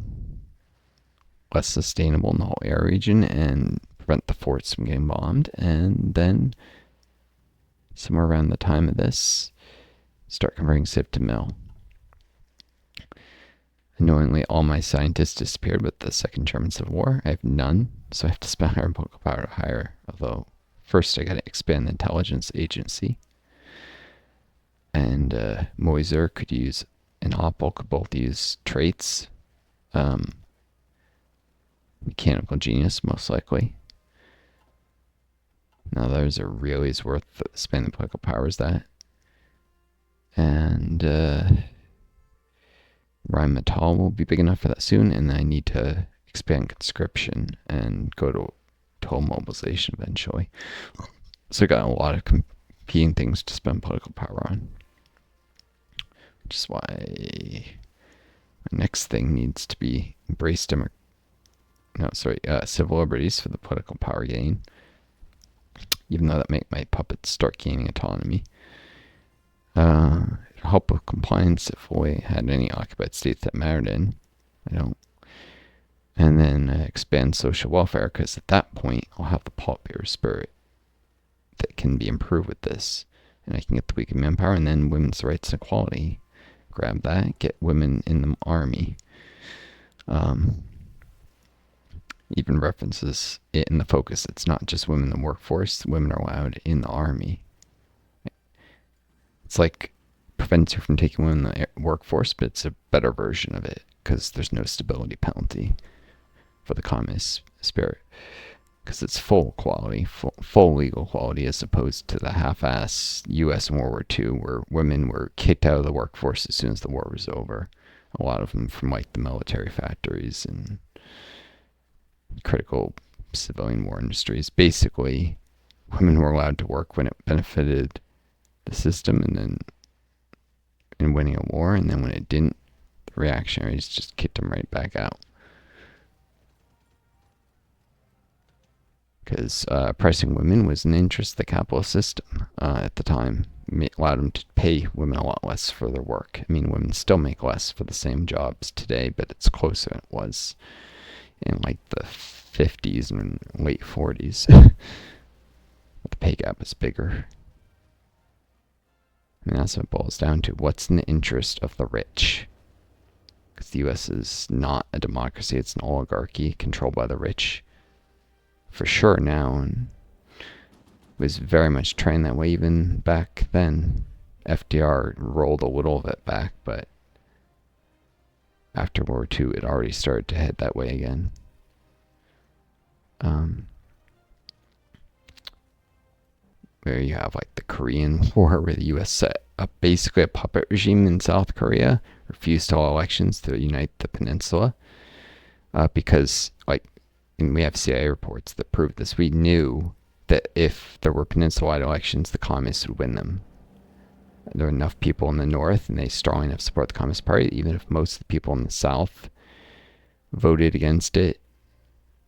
less sustainable in the whole air region and prevent the forts from getting bombed. And then, somewhere around the time of this, start converting Civ to mill. Annoyingly, all my scientists disappeared with the Second German Civil War. I have none, so I have to spend our political power to hire. Although, first I gotta expand the intelligence agency. And Moiser could use, and Oppel could both use traits. Mechanical genius, most likely. Now those are really worth spending the political power as that. And Rheinmetall will be big enough for that soon, and I need to expand conscription and go to total mobilization eventually. So I got a lot of competing things to spend political power on. Which is why my next thing needs to be embrace civil liberties for the political power gain. Even though that make my puppets start gaining autonomy. It'll help with compliance if we had any occupied states that mattered in. I don't. And then expand social welfare, because at that point I'll have the popular spirit that can be improved with this. And I can get the weakened manpower, and then women's rights and equality. Grab that, get women in the army. Even references it in the focus. It's not just women in the workforce. Women are allowed in the army. It's like prevents you from taking women in the workforce, but it's a better version of it because there's no stability penalty for the communist spirit. Because it's full equality, full legal equality, as opposed to the half-ass U.S. in World War II, where women were kicked out of the workforce as soon as the war was over. A lot of them from like the military factories and critical civilian war industries. Basically, women were allowed to work when it benefited the system, and then in winning a war, and then when it didn't, the reactionaries just kicked them right back out. Because oppressing women was an interest of the capitalist system at the time. It allowed them to pay women a lot less for their work. I mean, women still make less for the same jobs today, but it's closer than it was in like the 50s and late 40s. The pay gap is bigger. I mean, that's what it boils down to. What's in the interest of the rich? Because the U.S. is not a democracy. It's an oligarchy controlled by the rich. For sure now. And was very much trained that way even back then. FDR rolled a little of it back, but after World War II, it already started to head that way again. Where you have like the Korean War, where the U.S. set up basically a puppet regime in South Korea, refused to hold elections to unite the peninsula, because and we have CIA reports that prove this. We knew that if there were peninsula-wide elections, the communists would win them. There were enough people in the north, and they strongly enough support the Communist Party, even if most of the people in the south voted against it.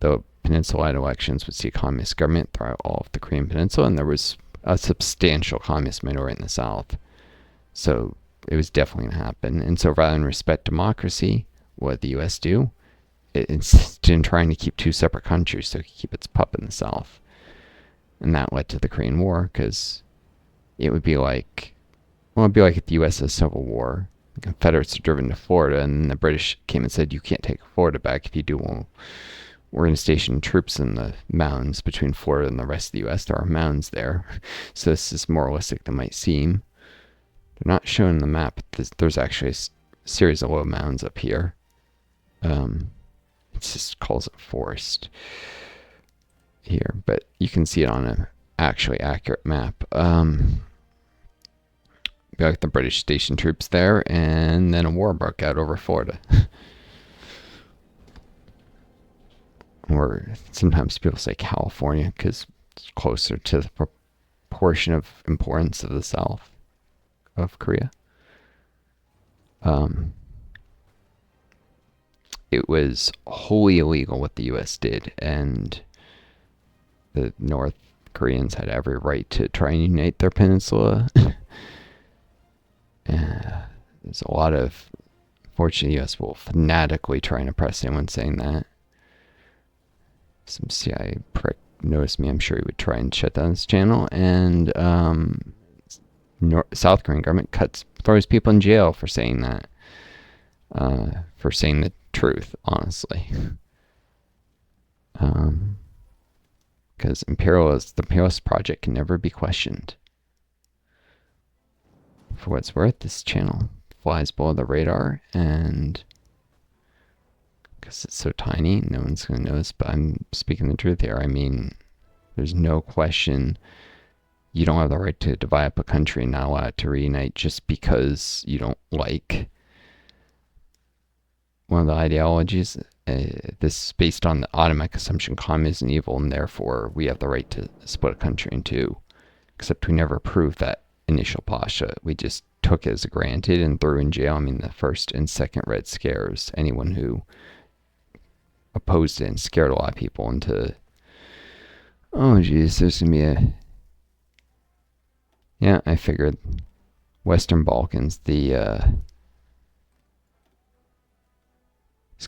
The peninsula-wide elections would see a communist government throughout all of the Korean Peninsula, and there was a substantial communist minority in the south. So it was definitely going to happen. And so rather than respect democracy, what did the U.S. do? It insisted in trying to keep two separate countries so it could keep its pup in the south. And that led to the Korean War, because it would be like, well, it'd be like if the U.S. has a civil war. The Confederates are driven to Florida, and the British came and said, you can't take Florida back. If you do, well, we're going to station troops in the mountains between Florida and the rest of the U.S. There are mountains there. So this is more realistic than it might seem. They're not showing the map. There's actually a series of low mountains up here. It just calls it forest here, but you can see it on an actually accurate map. Be like the British stationed troops there, and then a war broke out over Florida. Or sometimes people say California because it's closer to the proportion of importance of the south of Korea. It was wholly illegal what the U.S. did, and the North Koreans had every right to try and unite their peninsula. There's a lot of, fortunately, the U.S. will fanatically try and oppress anyone saying that. Some CIA prick noticed me. I'm sure he would try and shut down this channel. And South Korean government throws people in jail for saying that. For saying the truth, honestly. Because the imperialist project can never be questioned. For what it's worth, this channel flies below the radar, and because it's so tiny, no one's going to notice, but I'm speaking the truth here. I mean, there's no question you don't have the right to divide up a country and not allow it to reunite just because you don't like one of the ideologies. This is based on the automatic assumption communism is evil, and therefore we have the right to split a country in two. Except we never proved that initial pasha. We just took it as granted and threw in jail. I mean, the first and second Red Scares, anyone who opposed it and scared a lot of people into, oh geez, there's gonna be yeah, I figured Western Balkans, these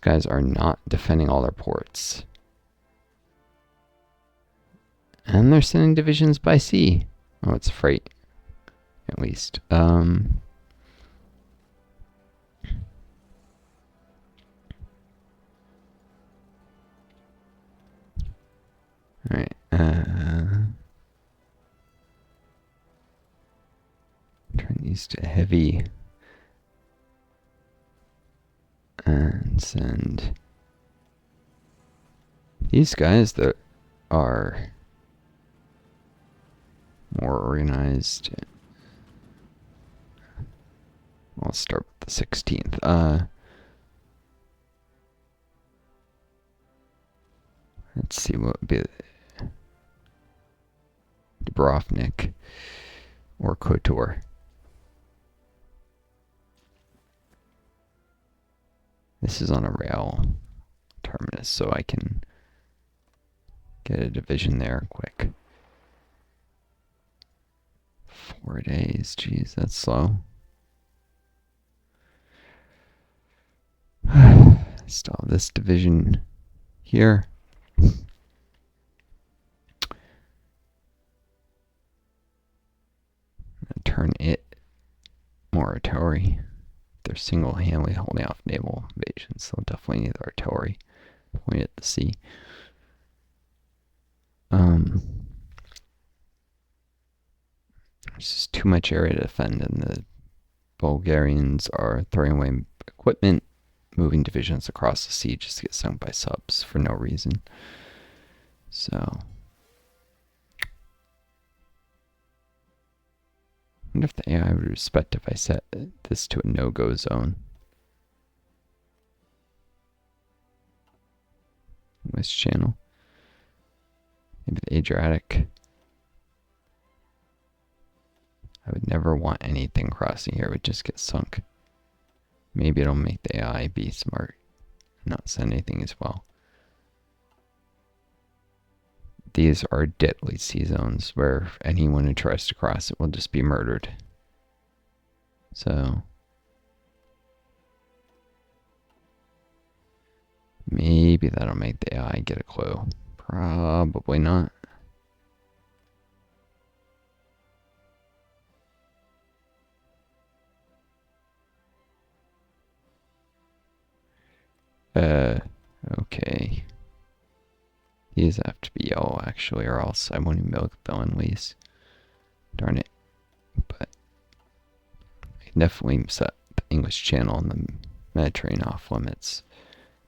guys are not defending all their ports, and they're sending divisions by sea. Oh, it's freight, at least. Alright, turn these to heavy and send these guys that are more organized. I'll start with the 16th. Let's see what would be Dubrovnik or Kotor. This is on a rail terminus, so I can get a division there quick. 4 days, geez, that's slow. Still have this division here. Turn it more artillery. They're single-handedly holding off naval invasions, so definitely need the artillery pointed at the sea. There's just too much area to defend, and the Bulgarians are throwing away equipment, moving divisions across the sea just to get sunk by subs for no reason. So, I wonder if the AI would respect if I set this to a no-go zone. This channel. Maybe the Adriatic. I would never want anything crossing here. It would just get sunk. Maybe it'll make the AI be smart and not send anything as well. These are deadly sea zones where anyone who tries to cross it will just be murdered. So maybe that'll make the AI get a clue. Probably not. Okay. These have to be yellow, actually, or else I won't even be able to get the unlease. Darn it. But I can definitely set the English Channel and the Mediterranean off limits.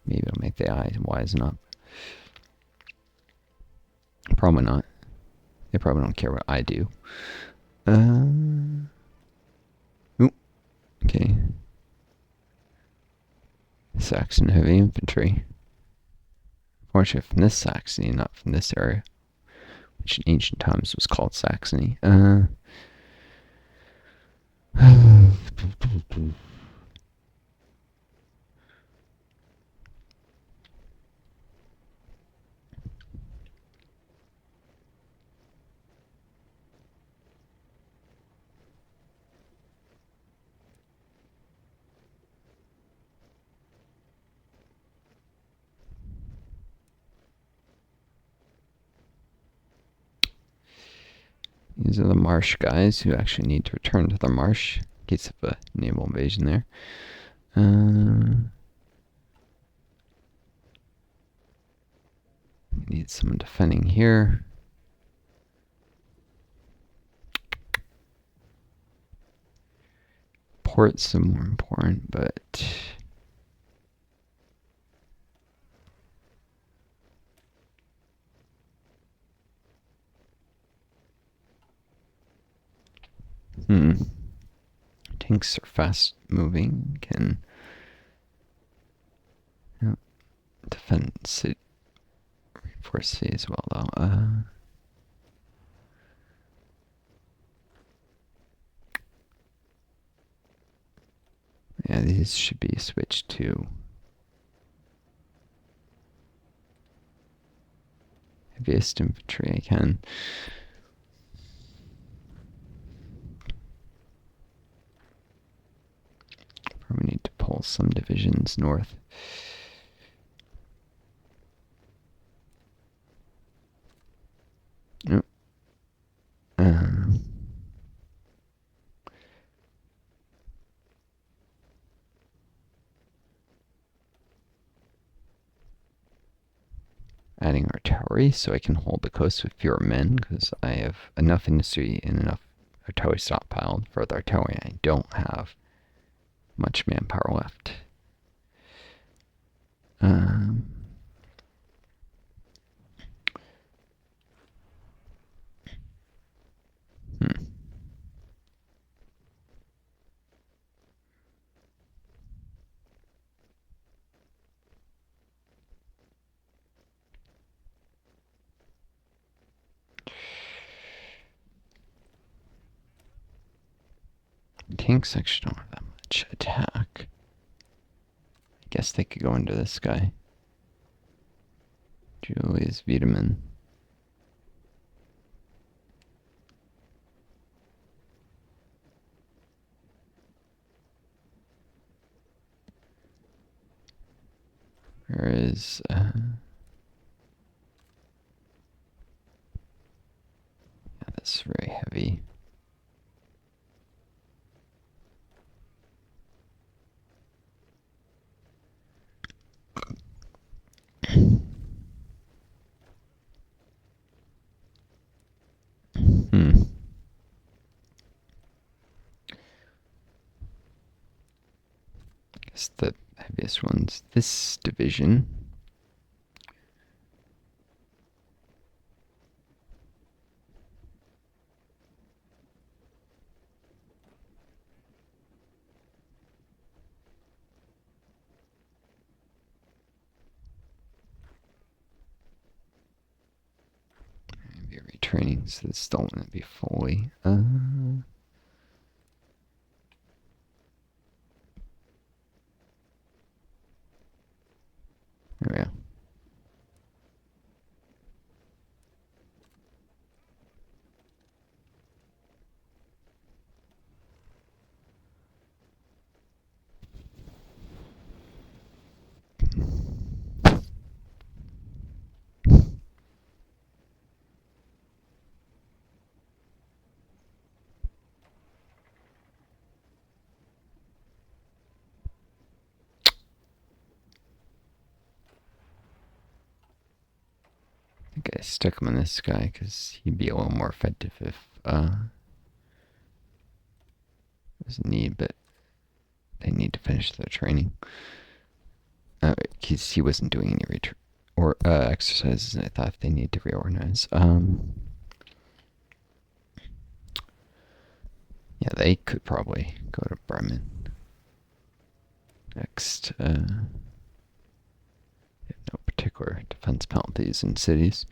Maybe it'll make the eyes wisen up. Probably not. They probably don't care what I do. Ooh, okay. Saxon heavy infantry. Fortunately from this Saxony, not from this area, which in ancient times was called Saxony. These are the marsh guys who actually need to return to the marsh in case of a naval invasion there. Need someone defending here. Ports are more important, but tanks are fast moving, can defend city, reinforce city as well though. Yeah, these should be switched to heaviest infantry I can. Probably need to pull some divisions north. Nope. Adding artillery so I can hold the coast with fewer men, because I have enough industry and enough artillery stockpiled for the artillery. I don't have much manpower left. Tanks actually don't have that much attack. I guess they could go into this guy. Julius Wiedemann. Where is It's the heaviest ones. This division. Maybe retraining, so this still wouldn't be fully. There we go. I think I stuck him on this guy because he'd be a little more effective if there's a need, but they need to finish their training. He wasn't doing any exercises, and I thought they need to reorganize. Yeah, they could probably go to Bremen next. No particular defense penalties in cities.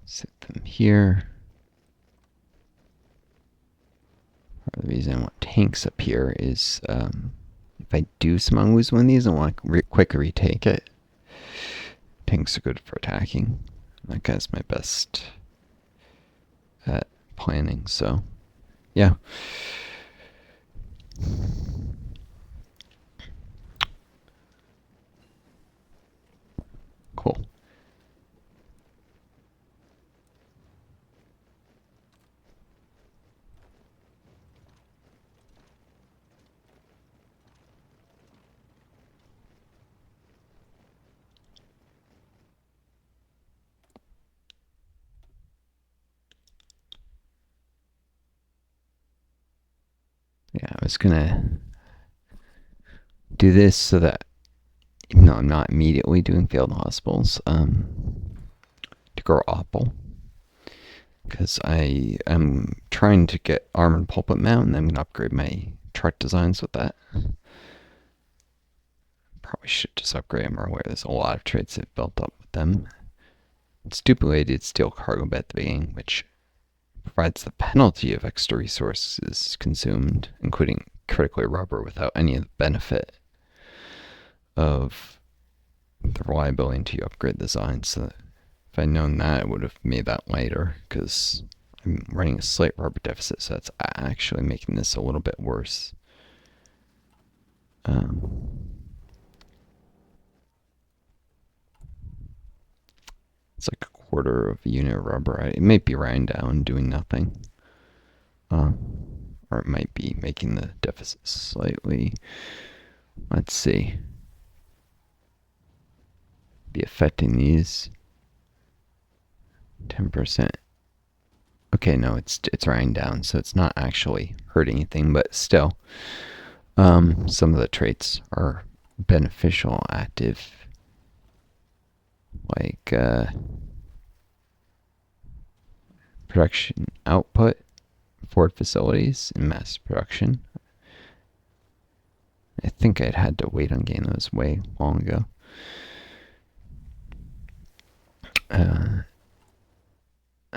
Set them here. The reason I want tanks up here is if I do somehow lose one of these, I want to quickly retake it. Tanks are good for attacking. That guy's my best at planning, so yeah. Cool. Yeah, I was gonna do this so that even though I'm not immediately doing field hospitals, to grow apple, because I am trying to get armored pulpit mount, and I'm gonna upgrade my truck designs with that. Probably should just upgrade them earlier. There's a lot of traits that built up with them. Stupidly, I did steel cargo bed at the beginning, which provides the penalty of extra resources consumed, including critically rubber, without any of the benefit of the reliability until you upgrade the design. So if I'd known that, I would have made that lighter, because I'm running a slight rubber deficit, so that's actually making this a little bit worse. It's like a quarter of a unit of rubber. It might be running down, doing nothing. Or it might be making the deficit slightly. Let's see. Be affecting these 10%. Okay, no, it's running down, so it's not actually hurting anything, but still, some of the traits are beneficial, active, like production output, Ford facilities, and mass production. I think I'd had to wait on getting those way long ago.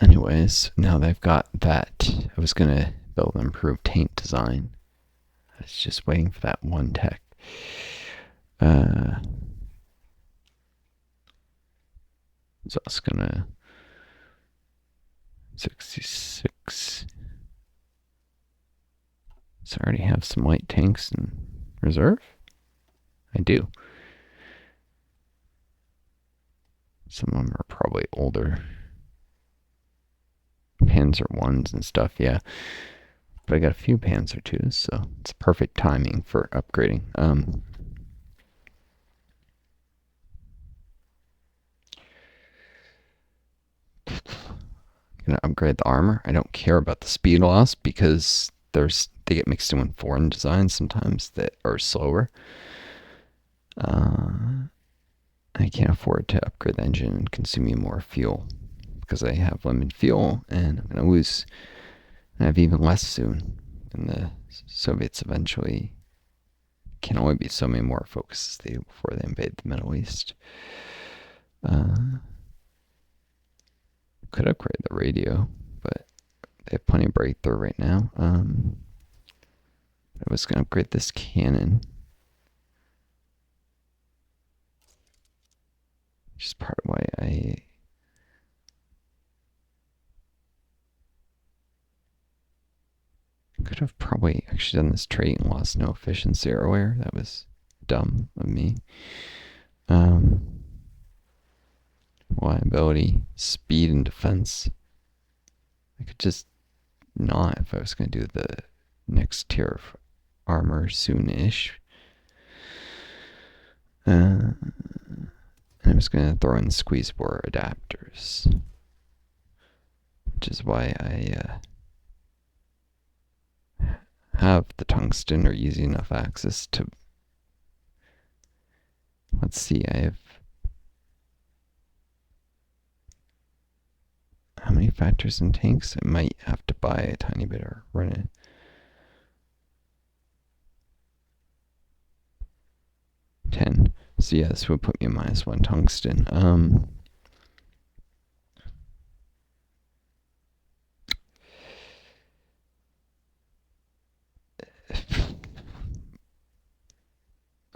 Anyways, now that I've got that, I was going to build an improved tank design. I was just waiting for that one tech. So I was going to 66. So I already have some light tanks in reserve? I do. Some of them are probably older. Panzer ones and stuff, yeah. But I got a few Panzer IIs, so it's perfect timing for upgrading. Gonna upgrade the armor. I don't care about the speed loss because they get mixed in with foreign designs sometimes that are slower. I can't afford to upgrade the engine and consuming more fuel because I have limited fuel, and I'm gonna lose. I have even less soon. And the Soviets eventually can only be so many more focuses before they invade the Middle East. Could upgrade the radio, but they have plenty of breakthrough right now. I was going to upgrade this cannon, which is part of why I could have probably actually done this trait and lost no efficiency earlier. That was dumb of me. Reliability, speed, and defense. I could just not if I was going to do the next tier of armor soon-ish. And I was going to throw in squeeze bore adapters, which is why I have the tungsten or easy enough access to. Let's see, I have how many factors and tanks? I might have to buy a tiny bit or run it. $10. So yeah, this would put me -1 tungsten. I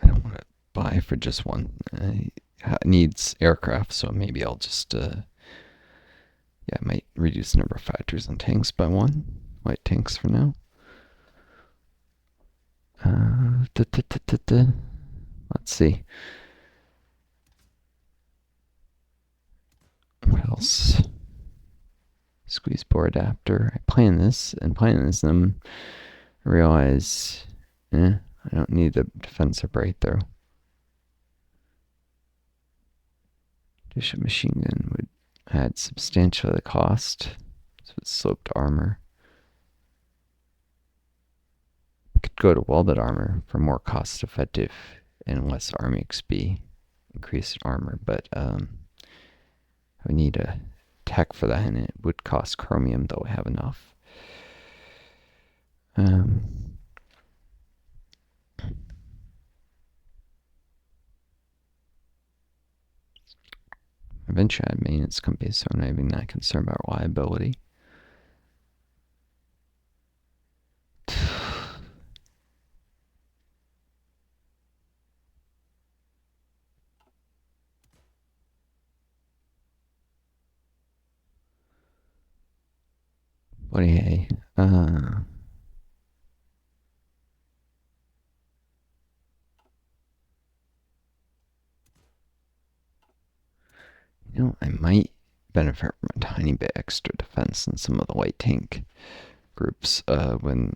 don't want to buy for just one. It needs aircraft, so maybe I'll just yeah, I might reduce the number of factors and tanks by 1. Light tanks for now. Let's see. What else? Squeeze bore adapter. I plan this, and planning this, I realize, I don't need the defense or breakthrough. Bishop machine gun would add substantially the cost. So it's sloped armor. Could go to welded armor for more cost effective and less army XP, increased armor, but I would need a tech for that, and it would cost chromium, though I have enough. Eventually I had maintenance companies, so I'm not even that concerned about reliability. But hey, I might benefit from a tiny bit extra defense in some of the light tank groups. When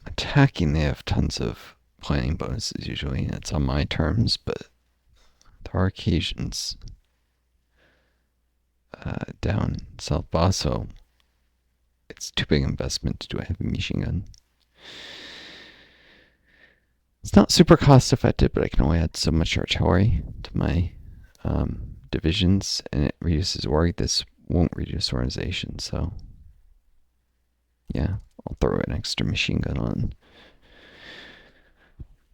attacking, they have tons of planning bonuses usually, and it's on my terms, but there are occasions down South Baso, it's too big an investment to do a heavy machine gun. It's not super cost effective, but I can only add so much artillery to my divisions, and it reduces work. This won't reduce organization, so yeah, I'll throw an extra machine gun on.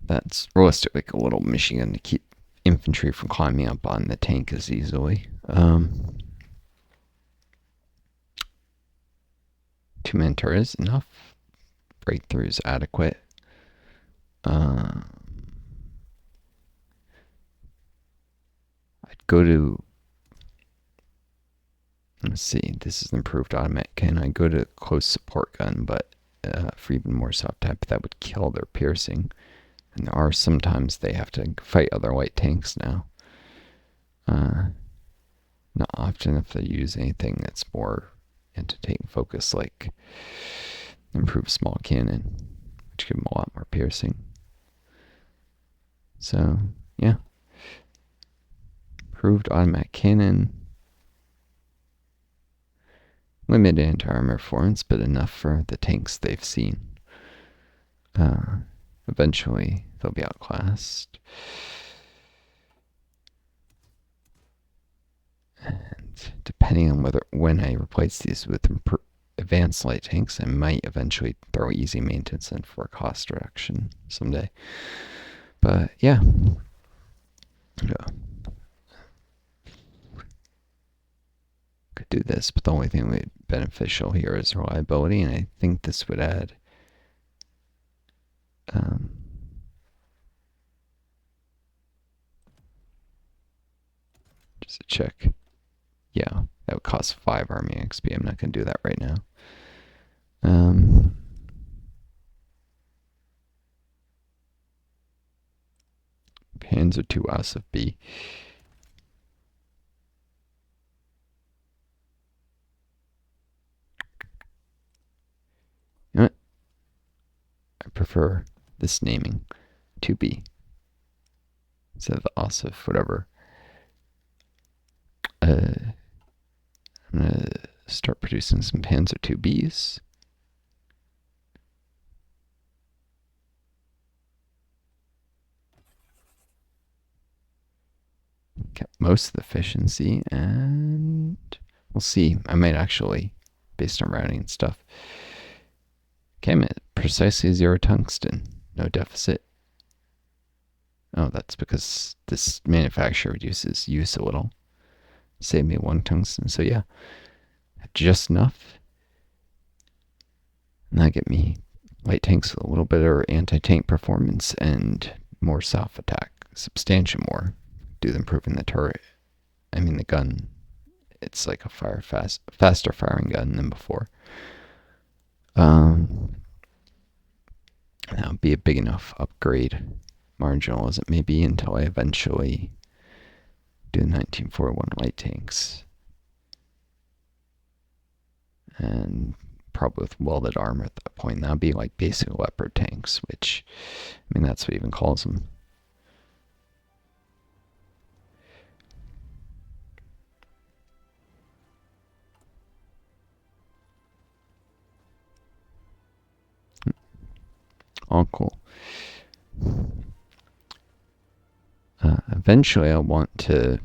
That's realistically like a little machine gun to keep infantry from climbing up on the tank as easily. 2-man turret is enough. Breakthrough is adequate. I'd go to, let's see, this is an improved automatic cannon. I'd go to close support gun, but for even more soft type, that would kill their piercing. And there are sometimes they have to fight other light tanks now. Not often if they use anything that's more anti-tank focus, like improved small cannon, which give them a lot more piercing. So, yeah. Improved automatic cannon. Limited anti-armor performance, but enough for the tanks they've seen. Eventually, they'll be outclassed. And depending on when I replace these with advanced light tanks, I might eventually throw easy maintenance in for cost reduction someday. But yeah. Could do this, but the only thing that would be beneficial here is reliability, and I think this would add just a check. Yeah, that would cost 5 army XP. I'm not going to do that right now. Panzer II Aus of B. You know what? I prefer this naming, 2B, instead of the Aus of whatever. I'm going to start producing some Panzer IIBs. Kept most of the efficiency, and we'll see. I might actually, based on routing and stuff. Okay, I'm at precisely 0 tungsten. No deficit. Oh, that's because this manufacturer reduces use a little. Save me 1 tungsten. So yeah, just enough. And that get me light tanks with a little better anti-tank performance and more self-attack. Substantially more. Due to improving the turret. I mean the gun. It's like a faster firing gun than before. That would be a big enough upgrade, marginal as it may be, until I eventually do the 1941 light tanks. And probably with welded armor at that point. That would be like basic Leopard tanks, which, I mean, that's what he even calls them. All cool. Eventually, I want to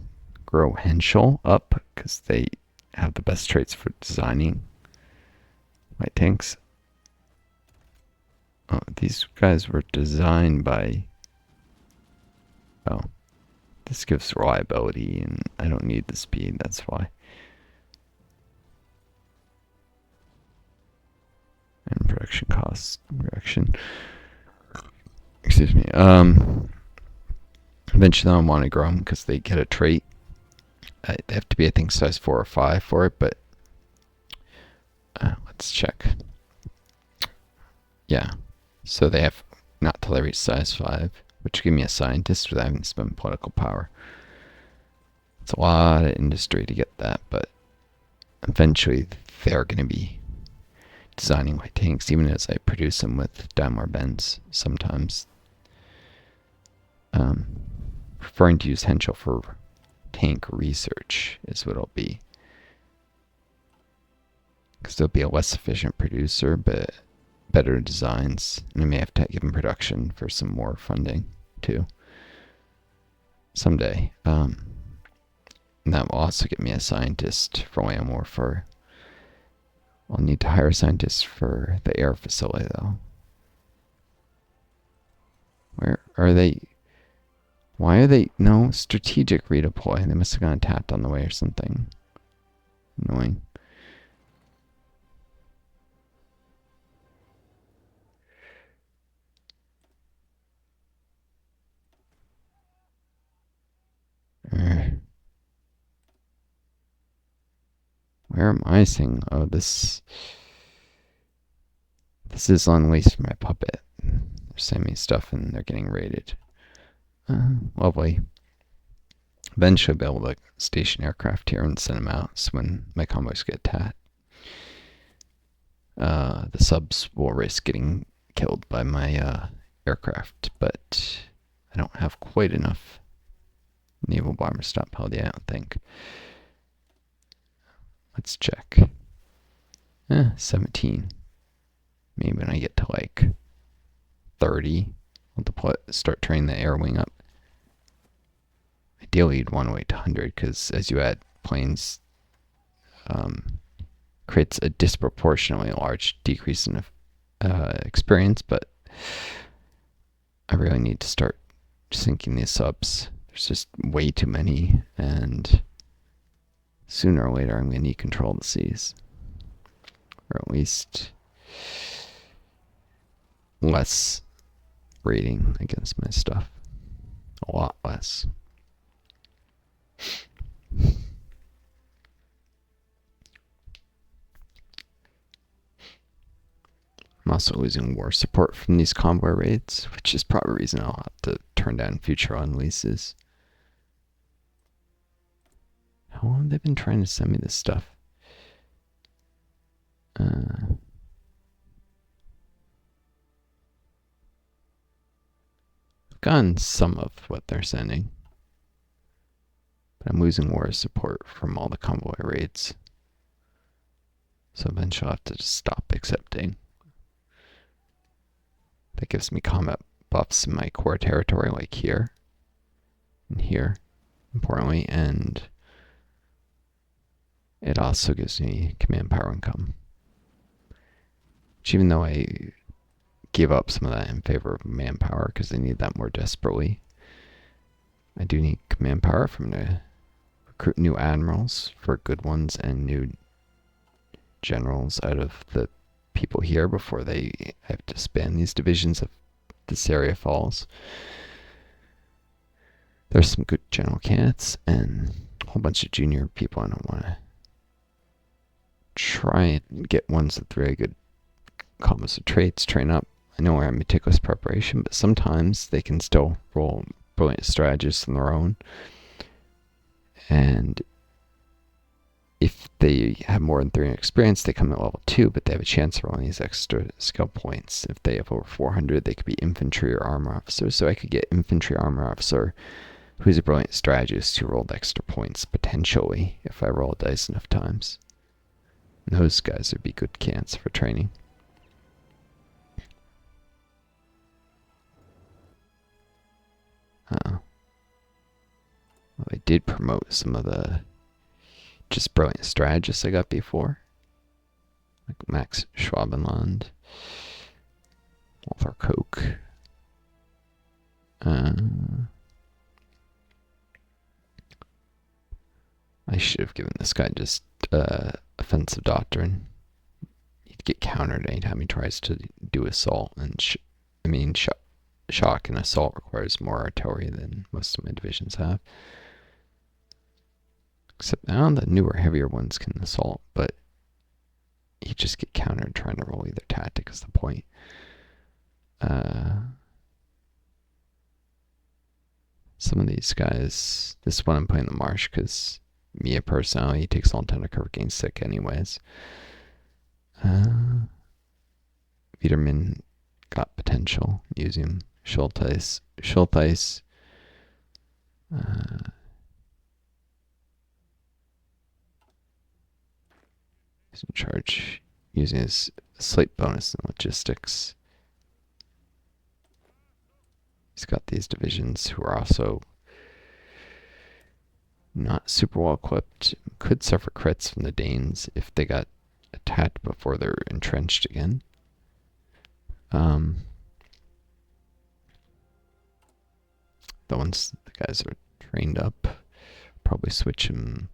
grow Henschel up because they have the best traits for designing light tanks. Oh, these guys were designed by... Oh, this gives reliability, and I don't need the speed, that's why. And production cost reduction. Excuse me. Eventually I want to grow them because they get a trait. They have to be, I think, size 4 or 5 for it, but let's check. Yeah. So they have not till they reach size 5, which give me a scientist without having to spend political power. It's a lot of industry to get that, but eventually they're going to be designing light tanks, even as I produce them with Daimler Benz sometimes. Preferring to use Henschel for tank research is what it'll be. Because they'll be a less efficient producer, but better designs. And I may have to give them production for some more funding, too. Someday. And that will also get me a scientist for Land Warfare. I'll need to hire scientists for the air facility, though. Where are they? Why are they... No, strategic redeploy. They must have gotten tapped on the way or something. Annoying. Where am I seeing? Oh, this is on lease for my puppet. They're sending me stuff and they're getting raided. Lovely. Eventually I'll be able to station aircraft here and send them out so when my convoys get attacked. the subs will risk getting killed by my aircraft, but I don't have quite enough naval bomber stockpile yet, I don't think. Let's check. 17. Maybe when I get to like 30, I'll start turning the air wing up. Ideally, you'd want to wait to 100 because as you add planes, creates a disproportionately large decrease in experience, but I really need to start sinking these subs. There's just way too many, and sooner or later I'm going to need control of the seas. Or at least less rating against my stuff. A lot less. I'm also losing war support from these convoy raids, which is probably a reason I'll have to turn down future on leases. How long have they been trying to send me this stuff? I've gotten some of what they're sending, but I'm losing war support from all the convoy raids. So eventually I'll have to just stop accepting. That gives me combat buffs in my core territory, like here and here, importantly, and it also gives me command power income. Which, even though I give up some of that in favor of manpower because I need that more desperately, I do need command power from to recruit new admirals for good ones and new generals out of the people here before they have to span these divisions of this area falls. There's some good general candidates and a whole bunch of junior people I don't want to try and get ones with very good combos of traits, train up. I know I have meticulous preparation, but sometimes they can still roll brilliant strategists on their own. And if they have more than 300 experience, they come at level 2, but they have a chance of rolling these extra skill points. If they have over 400, they could be infantry or armor officers. So I could get infantry armor officer who's a brilliant strategist who rolled extra points, potentially, if I roll a dice enough times. And those guys would be good cans for training. Well, I did promote some of the just brilliant strategists I got before, like Max Schwabenland, Walter Koch. I should have given this guy just offensive doctrine. He'd get countered anytime he tries to do assault, and shock and assault requires more artillery than most of my divisions have. Except now the newer, heavier ones can assault, but you just get countered trying to roll either tactic is the point. Some of these guys, this one I'm playing the Marsh because Mia personality takes a long time to cover getting sick anyways. Wiederman got potential using him. Schultheis. He's in charge using his slate bonus and logistics. He's got these divisions who are also not super well equipped. Could suffer crits from the Danes if they got attacked before they're entrenched again. Once the guys are trained up, probably switch him.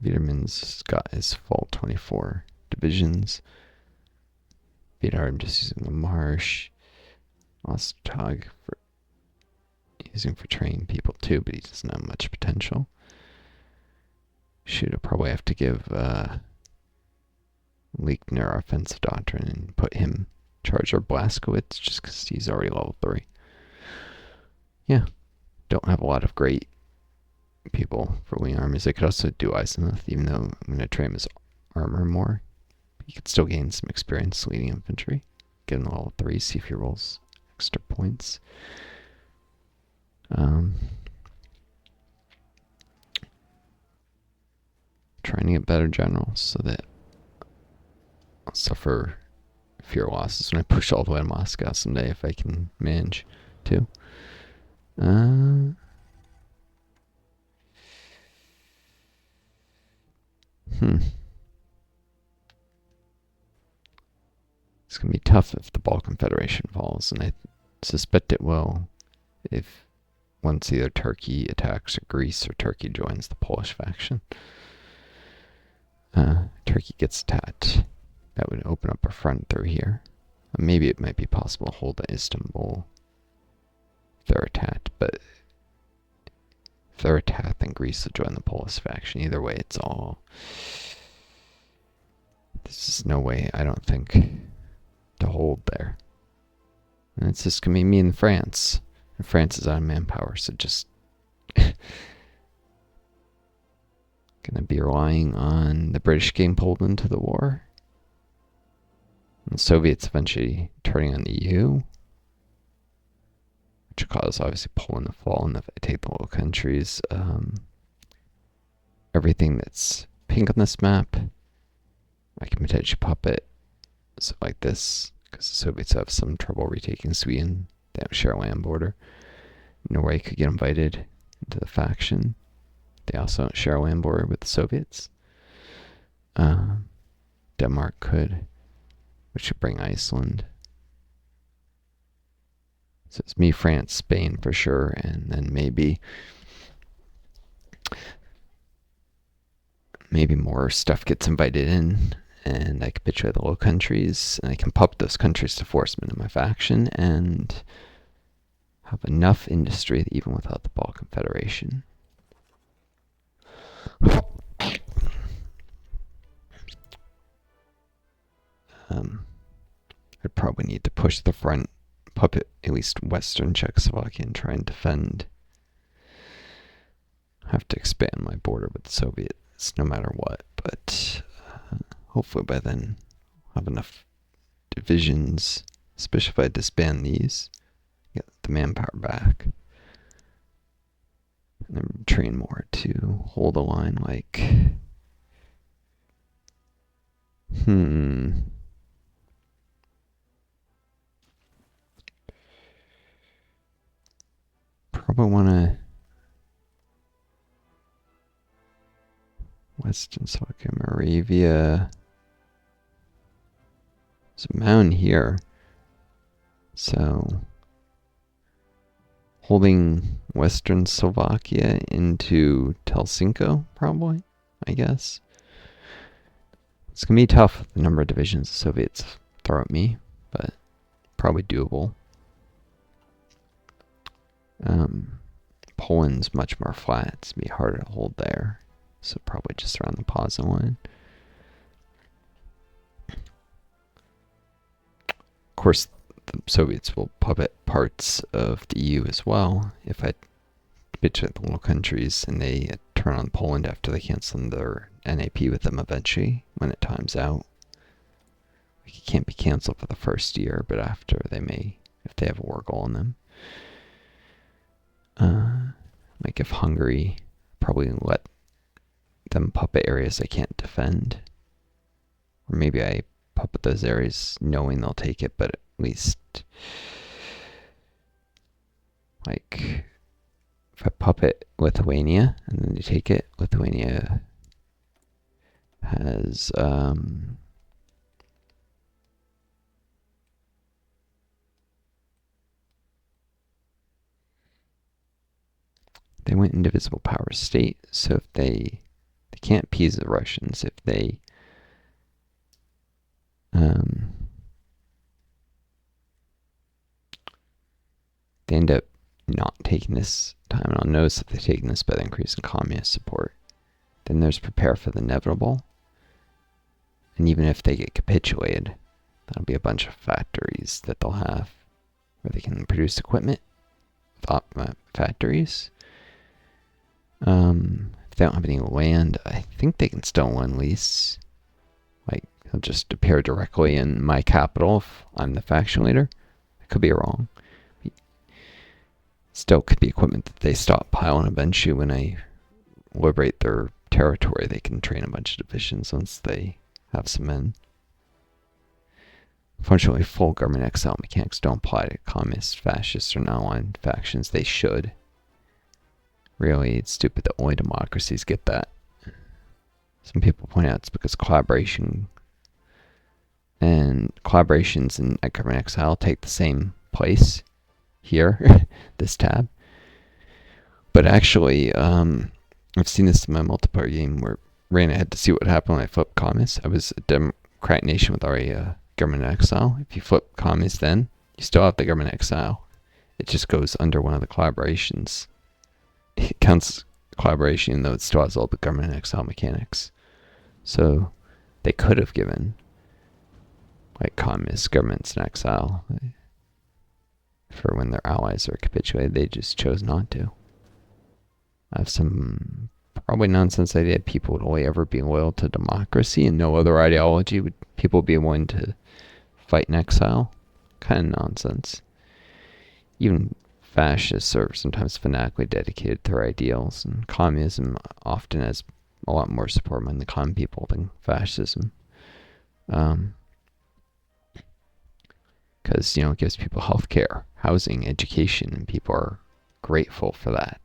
Wiederman's got his full 24 divisions. Vidar, I'm just using the Marsh. Ostag for using for training people too, but he doesn't have much potential. Shoot, I'll probably have to give Leekner offensive doctrine and put him in charge of Blaskowitz just because he's already level 3. Yeah, don't have a lot of great people for wing armies. I could also do Eisenhuth, even though I'm going to train his armor more. You could still gain some experience leading infantry. Get him level 3, see if he rolls extra points. Trying to get better generals so that I'll suffer fewer losses when I push all the way to Moscow someday, if I can manage to. It's going to be tough if the Balkan Federation falls, and I suspect it will if once either Turkey attacks or Greece or Turkey joins the Polish faction. Turkey gets attacked. That would open up a front through here. Maybe it might be possible to hold Istanbul if they're attacked, but if they're attacked, then Greece will join the Polish faction. Either way, it's all... There's just no way, I don't think, to hold there. And it's just going to be me and France. And France is out of manpower, so just... Gonna be relying on the British getting pulled into the war. And the Soviets eventually turning on the EU. Which will cause, obviously, Poland to fall. And if I take the Low Countries, everything that's pink on this map, I can potentially puppet so like this, because the Soviets have some trouble retaking Sweden. They have a share land border. Norway could get invited into the faction. They also don't share a land border with the Soviets. Denmark could, which should bring Iceland. So it's me, France, Spain for sure, and then maybe more stuff gets invited in, and I capitulate the Low Countries, and I can puppet those countries to force them into my faction, and have enough industry that even without the Balkan Federation. I'd probably need to push the front, puppet at least Western Czechoslovakia, and try and defend. I have to expand my border with the Soviets no matter what, but hopefully by then I'll have enough divisions, especially if I disband these, get the manpower back. And then train more to hold a line like... Probably want to... Western Slovakia, Moravia. There's a mountain here. So... holding Western Slovakia into Helsinki, probably, I guess. It's going to be tough, the number of divisions the Soviets throw at me, but probably doable. Poland's much more flat. It's going to be harder to hold there, so probably just around the Poznan line. Of course, the Soviets will puppet parts of the EU as well if I capitulate the Low Countries and they turn on Poland after they cancel their NAP with them eventually when it times out. It can't be canceled for the first year, but after they may, if they have a war goal in them. Like if Hungary, probably let them puppet areas they can't defend. Or maybe I puppet those areas knowing they'll take it, but at least like if I puppet Lithuania and then they take it, Lithuania has they went indivisible power state, so if they can't appease the Russians if they end up not taking this time, and I'll notice if they're taking this by the increase in communist support. Then there's prepare for the inevitable. And even if they get capitulated, that'll be a bunch of factories that they'll have where they can produce equipment with factories. If they don't have any land, I think they can still lend lease. Like, he'll just appear directly in my capital if I'm the faction leader. I could be wrong. Still could be equipment that they stockpile, and eventually when I liberate their territory, they can train a bunch of divisions once they have some men. Unfortunately, full government exile mechanics don't apply to communists, fascists, or non-aligned factions. They should. Really, it's stupid that only democracies get that. Some people point out it's because collaborations in government exile take the same place here, this tab. But actually, I've seen this in my multiplayer game where ran ahead to see what happened when I flipped commies. I was a democratic nation with already a government exile. If you flip commies then, you still have the government exile. It just goes under one of the collaborations. It counts collaboration even though it still has all the government exile mechanics. So they could have given like communist governments in exile for when their allies are capitulated. They just chose not to. I have some probably nonsense idea people would only ever be loyal to democracy and no other ideology would people be willing to fight in exile. Kind of nonsense. Even fascists are sometimes fanatically dedicated to their ideals, and communism often has a lot more support among the common people than fascism. Because, it gives people health care, housing, education, and people are grateful for that.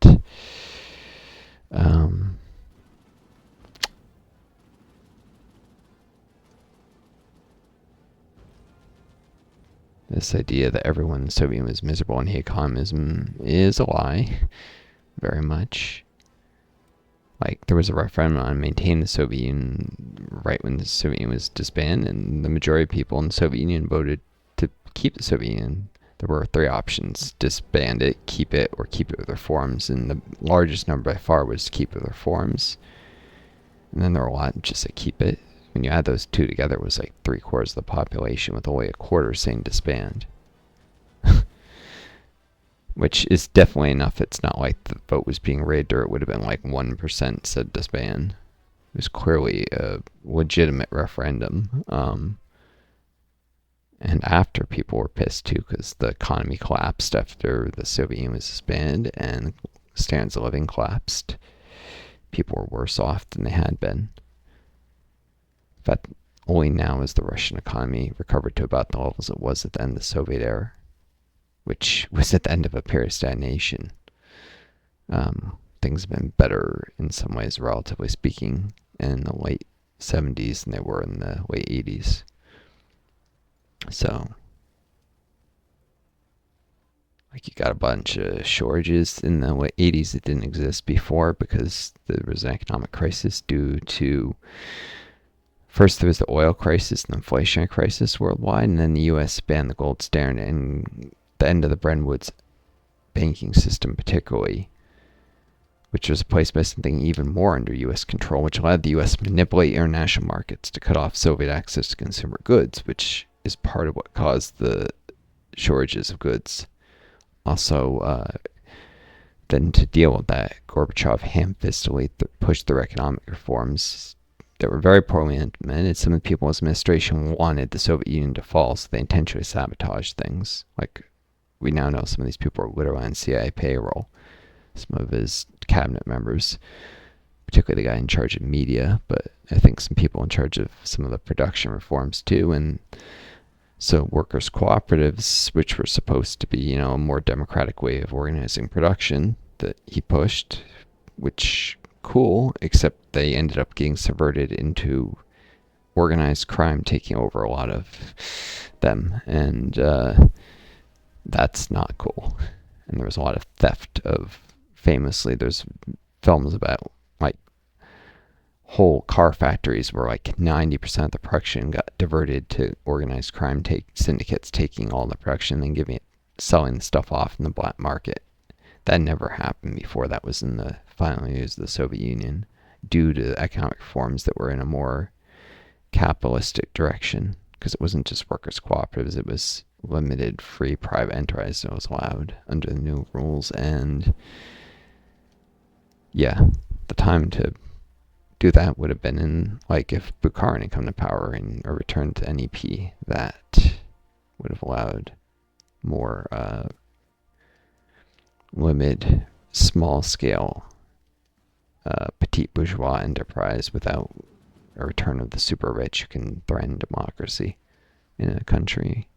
This idea that everyone in the Soviet Union was miserable and hated communism is a lie, very much. Like, there was a referendum on maintaining the Soviet Union right when the Soviet Union was disbanded, and the majority of people in the Soviet Union voted to keep the Soviet Union. There were 3 options: disband it, keep it, or keep it with reforms, and the largest number by far was to keep it with reforms. And then there were a lot just to keep it. When you add those two together, it was like 3/4 of the population, with only 1/4 saying disband. Which is definitely enough. It's not like the vote was being rigged, or it would have been like 1% said disband. It was clearly a legitimate referendum. And after, people were pissed too, because the economy collapsed after the Soviet Union was disbanded and standards of living collapsed. People were worse off than they had been. In fact, only now has the Russian economy recovered to about the levels it was at the end of the Soviet era, which was at the end of a period of stagnation. Things have been better in some ways, relatively speaking, in the late 70s than they were in the late 80s. So, like, you got a bunch of shortages in the late 80s that didn't exist before because there was an economic crisis due to, first there was the oil crisis and the inflationary crisis worldwide, and then the U.S. banned the gold standard and the end of the Bretton Woods banking system particularly, which was replaced by something even more under U.S. control, which allowed the U.S. to manipulate international markets to cut off Soviet access to consumer goods, which is part of what caused the shortages of goods. Also, then to deal with that, Gorbachev ham-fistedly pushed through economic reforms that were very poorly implemented. Some of the people in his administration wanted the Soviet Union to fall, so they intentionally sabotaged things. Like, we now know some of these people are literally on CIA payroll. Some of his cabinet members, particularly the guy in charge of media, but I think some people in charge of some of the production reforms too. And so workers' cooperatives, which were supposed to be, a more democratic way of organizing production that he pushed, which, cool, except they ended up getting subverted into organized crime taking over a lot of them. And that's not cool. And there was a lot of theft of, famously, there's films about like whole car factories where like 90% of the production got diverted to organized crime syndicates taking all the production and selling the stuff off in the black market. That never happened before. That was in the final years of the Soviet Union due to economic reforms that were in a more capitalistic direction, because it wasn't just workers' cooperatives, it was limited free private enterprise that was allowed under the new rules. And yeah, the time to do that would have been in, like, if Bukharin had come to power and or returned to NEP, that would have allowed more limited, small-scale, petite bourgeois enterprise without a return of the super rich who can threaten democracy in a country.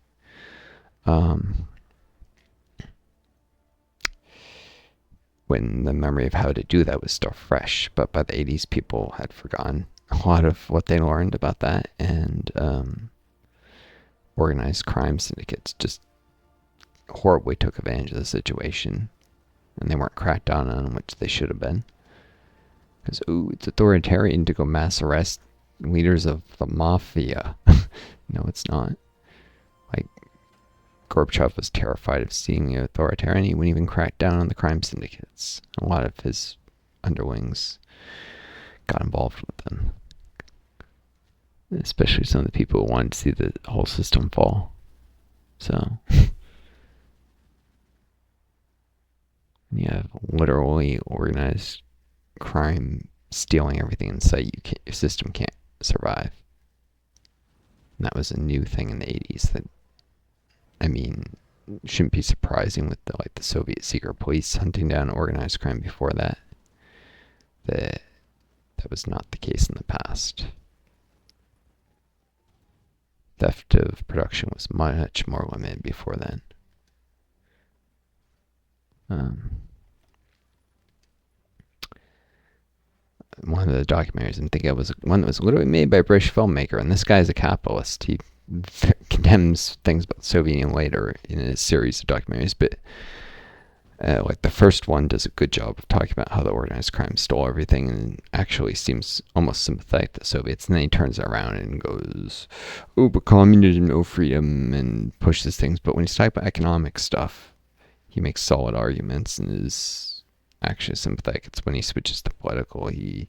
When the memory of how to do that was still fresh, but by the 80s people had forgotten a lot of what they learned about that, and organized crime syndicates just horribly took advantage of the situation, and they weren't cracked down on, which they should have been. Because, it's authoritarian to go mass arrest leaders of the mafia. No, it's not. Like, Gorbachev was terrified of seeing the authoritarian. He wouldn't even crack down on the crime syndicates. A lot of his underlings got involved with them. Especially some of the people who wanted to see the whole system fall. So, you have literally organized crime stealing everything in sight. Your system can't survive. And that was a new thing in the 80s that, I mean, shouldn't be surprising with the Soviet secret police hunting down organized crime before that. That was not the case in the past. Theft of production was much more limited before then. One of the documentaries I'm thinking of was one that was literally made by a British filmmaker, and this guy's a capitalist. He condemns things about the Soviet Union later in a series of documentaries, but like the first one does a good job of talking about how the organized crime stole everything and actually seems almost sympathetic to the Soviets, and then he turns it around and goes, oh, but communism, no freedom, and pushes things. But when he's talking about economic stuff, he makes solid arguments and is actually sympathetic. It's when he switches to political, he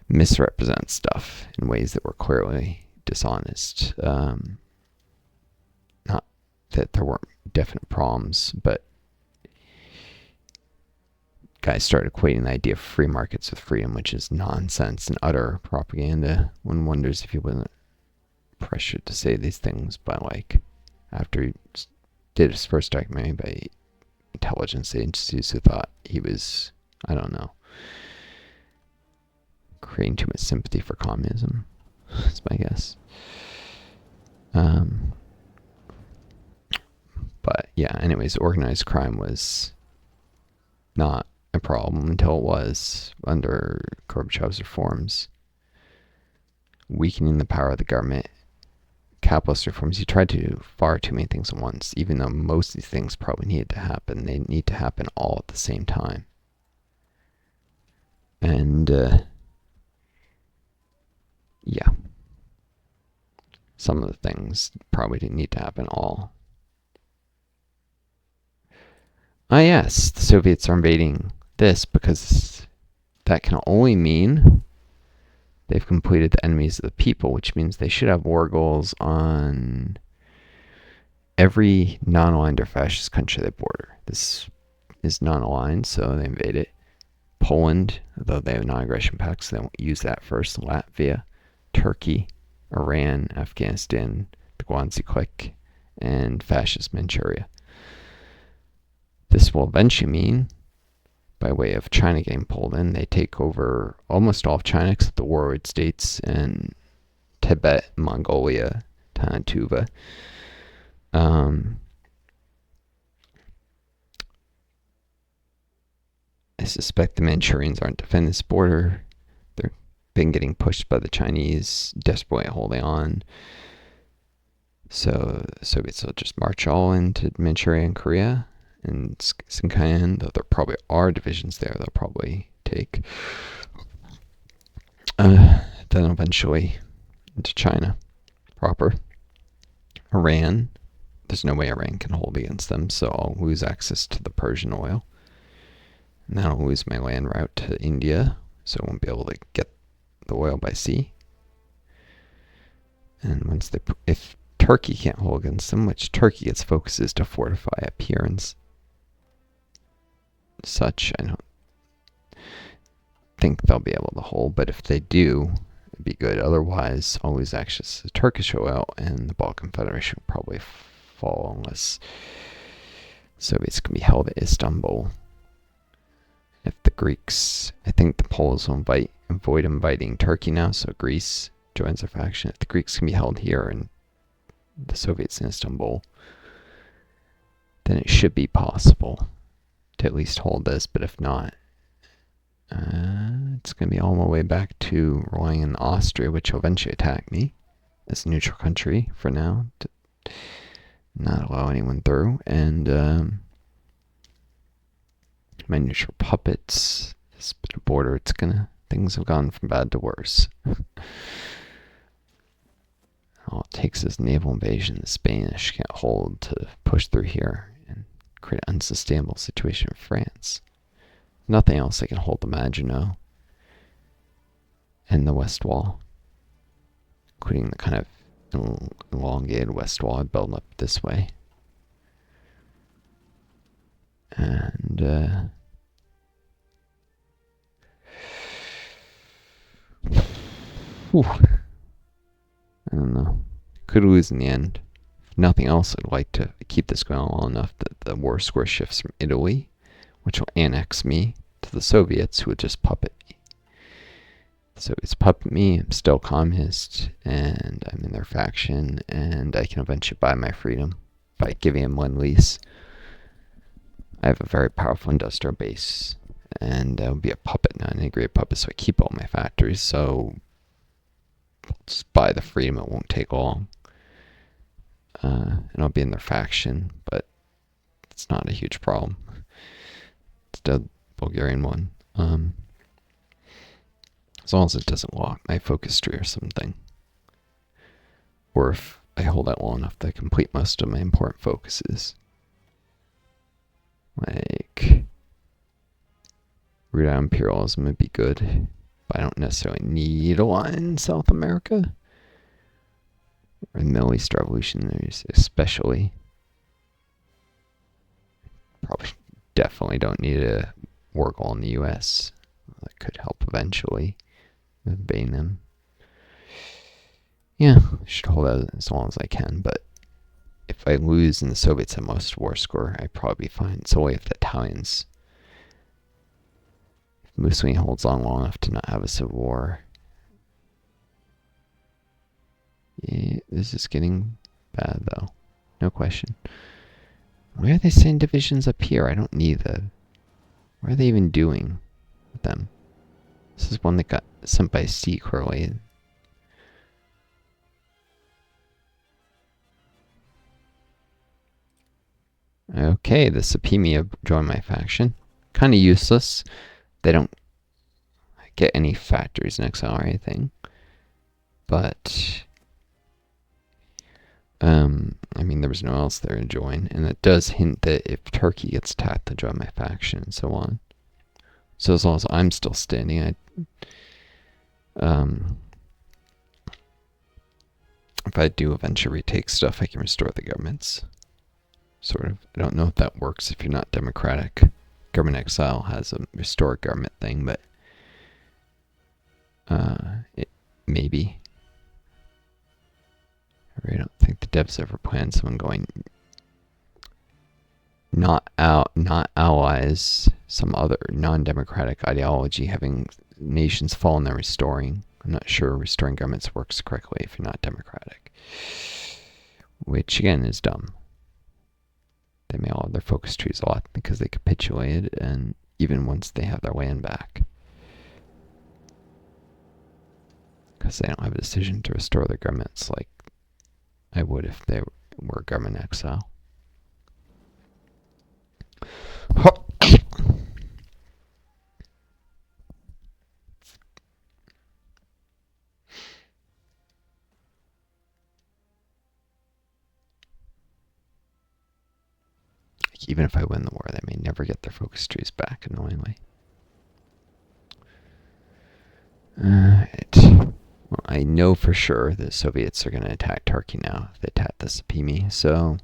misrepresents stuff in ways that were clearly dishonest. Not that there weren't definite problems, but guys started equating the idea of free markets with freedom, which is nonsense and utter propaganda. One wonders if he wasn't pressured to say these things by, like, after he did his first documentary by intelligence agencies who thought he was, I don't know, creating too much sympathy for communism. That's my guess. But yeah, anyways, organized crime was not a problem until it was under Gorbachev's reforms, weakening the power of the government. Capitalist reforms, he tried to do far too many things at once, even though most of these things probably needed to happen. They need to happen all at the same time. And, yeah. Some of the things probably didn't need to happen all. Yes, the Soviets are invading this because that can only mean they've completed the enemies of the people, which means they should have war goals on every non-aligned or fascist country they border. This is non-aligned, so they invade it. Poland, though they have non-aggression pacts, so they won't use that first. Latvia, Turkey, Iran, Afghanistan, the Guancxi clique, and fascist Manchuria. This will eventually mean, by way of China getting pulled in, they take over almost all of China except the warlord states and Tibet, Mongolia, Taiwan, Tuva. I suspect the Manchurians aren't defending this border. They've been getting pushed by the Chinese, desperately holding on. So the Soviets will just march all into Manchuria and Korea and Sinkiang, though there probably are divisions there they'll probably take. Then eventually into China proper. Iran, there's no way Iran can hold against them, so I'll lose access to the Persian oil. And then I'll lose my land route to India, so I won't be able to get the oil by sea. And if Turkey can't hold against them, which Turkey its focus is to fortify appearance, such, I don't think they'll be able to hold, but if they do, it'd be good. Otherwise, I'll lose access to Turkish oil, and the Balkan Federation will probably fall unless Soviets can be held at Istanbul. If the Greeks, I think the Poles will avoid inviting Turkey now, so Greece joins their faction. If the Greeks can be held here and the Soviets in Istanbul, then it should be possible to at least hold this, but if not, it's going to be all my way back to relying on Austria, which will eventually attack me as a neutral country for now, to not allow anyone through. And my neutral puppets, this bit of border, things have gone from bad to worse. All it takes is naval invasion the Spanish can't hold to push through here and create an unsustainable situation in France. Nothing else they can hold the Maginot and the West Wall, including the kind of elongated West Wall I built up this way. And I don't know. Could lose in the end. If nothing else, I'd like to keep this going long enough that the war score shifts from Italy, which will annex me, to the Soviets, who would just puppet me. The Soviets puppet me, I'm still communist, and I'm in their faction, and I can eventually buy my freedom by giving them one lease. I have a very powerful industrial base, and I'll be a puppet, not an integrated puppet, so I keep all my factories, so I'll just buy the freedom, it won't take long. And I'll be in their faction, but it's not a huge problem. It's the Bulgarian one. As long as it doesn't lock my focus tree or something. Or if I hold out long enough to complete most of my important focuses. Like, root out imperialism would be good, but I don't necessarily need a lot in South America. Or the Middle East revolutionaries, especially. Probably definitely don't need a war goal in the US. That could help eventually with invading them. Yeah, I should hold out as long as I can, but if I lose and the Soviets have most war score, I'd probably be fine. It's only if the Italians, if Mussolini holds on long enough to not have a civil war. Yeah, this is getting bad though, no question. Why are they sending divisions up here? I don't need that. What are they even doing with them? This is one that got sent by sea clearly. Okay, the Sapimi have joined my faction. Kind of useless. They don't get any factories in exile or anything. But I mean, there was no one else there to join, and it does hint that if Turkey gets attacked, they'll join my faction and so on. So as long as I'm still standing, if I do eventually retake stuff, I can restore the governments. Sort of. I don't know if that works if you're not democratic. Government exile has a restore government thing, but it maybe. I really don't think the devs ever planned someone going not allies, some other non-democratic ideology, having nations fall and then restoring. I'm not sure restoring governments works correctly if you're not democratic. Which again is dumb. They may all have their focus trees a lot because they capitulated, and even once they have their land back. Because they don't have a decision to restore their governments like I would if they were government exile. Even if I win the war, they may never get their focus trees back, annoyingly. Alright. Well, I know for sure the Soviets are going to attack Turkey now if they attack the Sapimi, so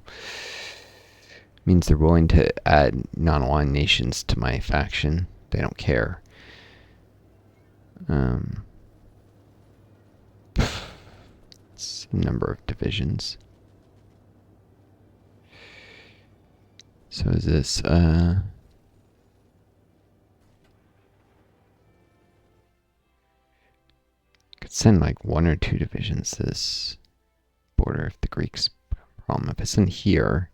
it means they're willing to add non-aligned nations to my faction. They don't care. It's a number of divisions. So is this, could send like 1 or 2 divisions to this border if the Greeks problem. If it's in here,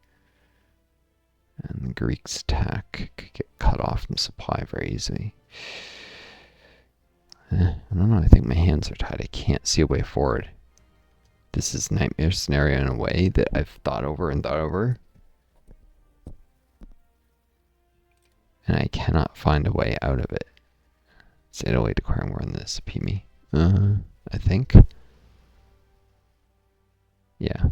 and the Greeks attack, could get cut off from supply very easily. I don't know, I think my hands are tied. I can't see a way forward. This is a nightmare scenario in a way that I've thought over and thought over. And I cannot find a way out of it. It's Italy declaring war on the Sapimi. I think. Yeah.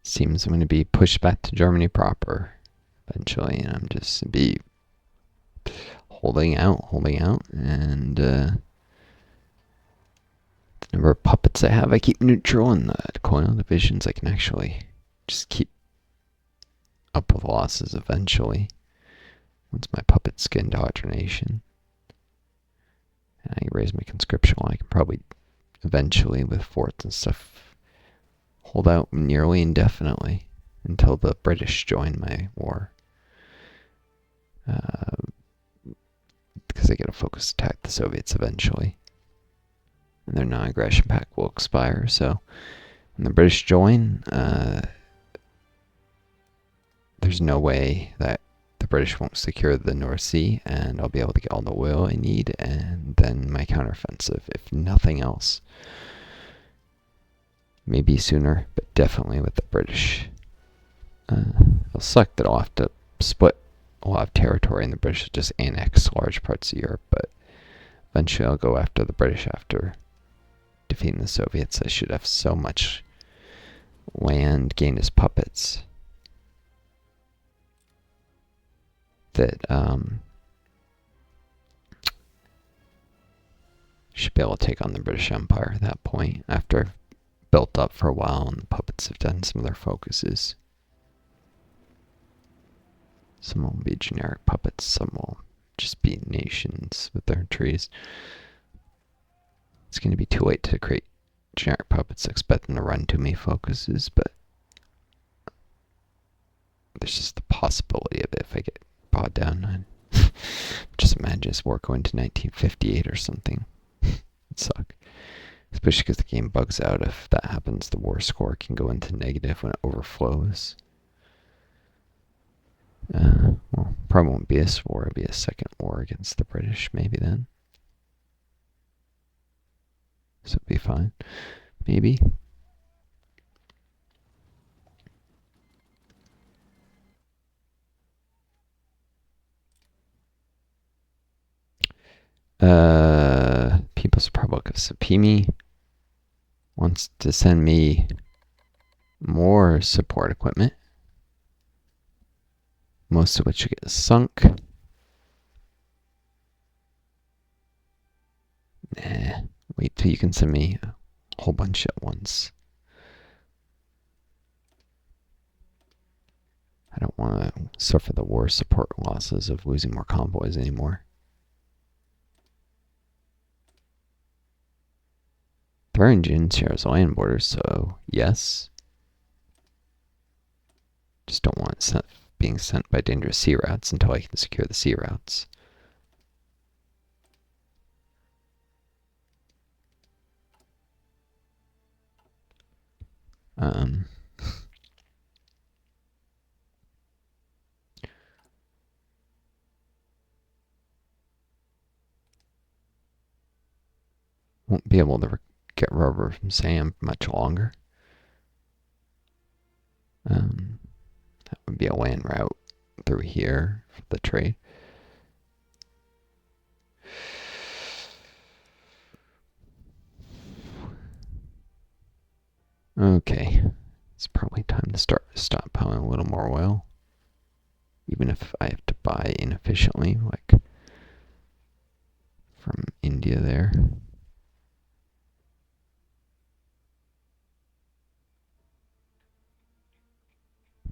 Seems I'm going to be pushed back to Germany proper eventually, and I'm just be holding out, and the number of puppets I have, I keep neutral, and the colonial divisions I can actually just keep up with losses eventually once my puppets get indoctrination. And I raise my conscription law, I can probably eventually, with forts and stuff, hold out nearly indefinitely until the British join my war. Because I get a focused attack the Soviets eventually. And their non-aggression pact will expire, so when the British join, there's no way that the British won't secure the North Sea, and I'll be able to get all the oil I need, and then my counteroffensive, if nothing else. Maybe sooner, but definitely with the British. It'll suck that I'll have to split a lot of territory and the British will just annex large parts of Europe, but eventually I'll go after the British after defeating the Soviets. I should have so much land gained as puppets that should be able to take on the British Empire at that point after I've built up for a while and the puppets have done some of their focuses. Some will be generic puppets, some will just be nations with their trees. It's going to be too late to create generic puppets. I expect them to run too many focuses, but there's just the possibility of it if I get bogged down. Just imagine this war going to 1958 or something. It'd suck. Especially because the game bugs out. If that happens, the war score can go into negative when it overflows. Well, probably won't be a war. It'll be a second war against the British, maybe then. So it'll be fine. Maybe. People's Republic of Sapimi wants to send me more support equipment, most of which will get sunk. Nah, wait till you can send me a whole bunch at once. I don't want to suffer the war support losses of losing more convoys anymore. Thuringian shares land borders, so yes. Just don't want it being sent by dangerous sea routes until I can secure the sea routes. Won't be able to get rubber from Sam much longer. That would be a land route through here for the trade. Okay, it's probably time to start stockpiling a little more oil. Even if I have to buy inefficiently, like from India there.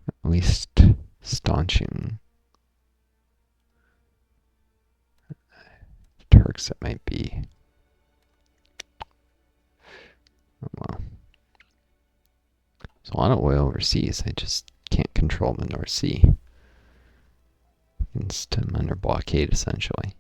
At least staunching Turks that might be. Well, there's a lot of oil overseas. I just can't control the North Sea. Against them under blockade, essentially.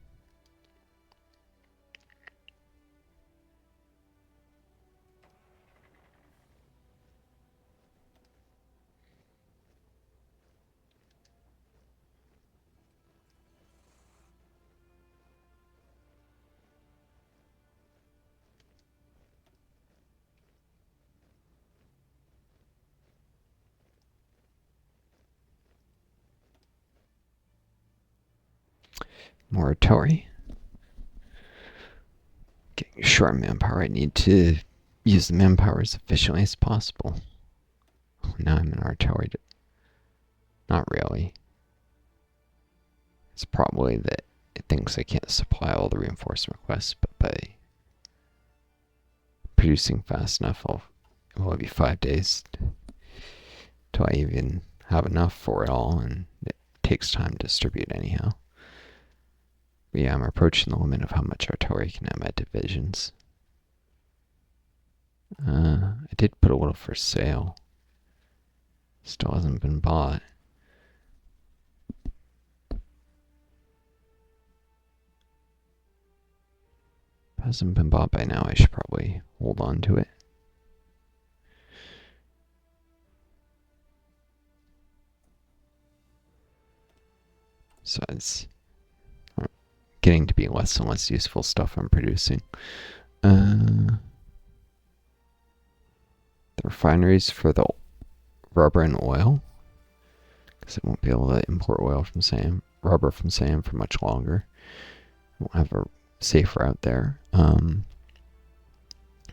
Moratorium. Getting short manpower, I need to use the manpower as efficiently as possible. Oh, now I'm in artillery. Not really. It's probably that it thinks I can't supply all the reinforcement requests, but by producing fast enough, it will be 5 days till I even have enough for it all, and it takes time to distribute anyhow. But yeah, I'm approaching the limit of how much artillery can have my divisions. I did put a little for sale. Still hasn't been bought. If it hasn't been bought by now, I should probably hold on to it. So it's getting to be less and less useful stuff I'm producing. The refineries for the rubber and oil, because it won't be able to import oil from Sam, rubber from Sam for much longer. Won't have a safe route there.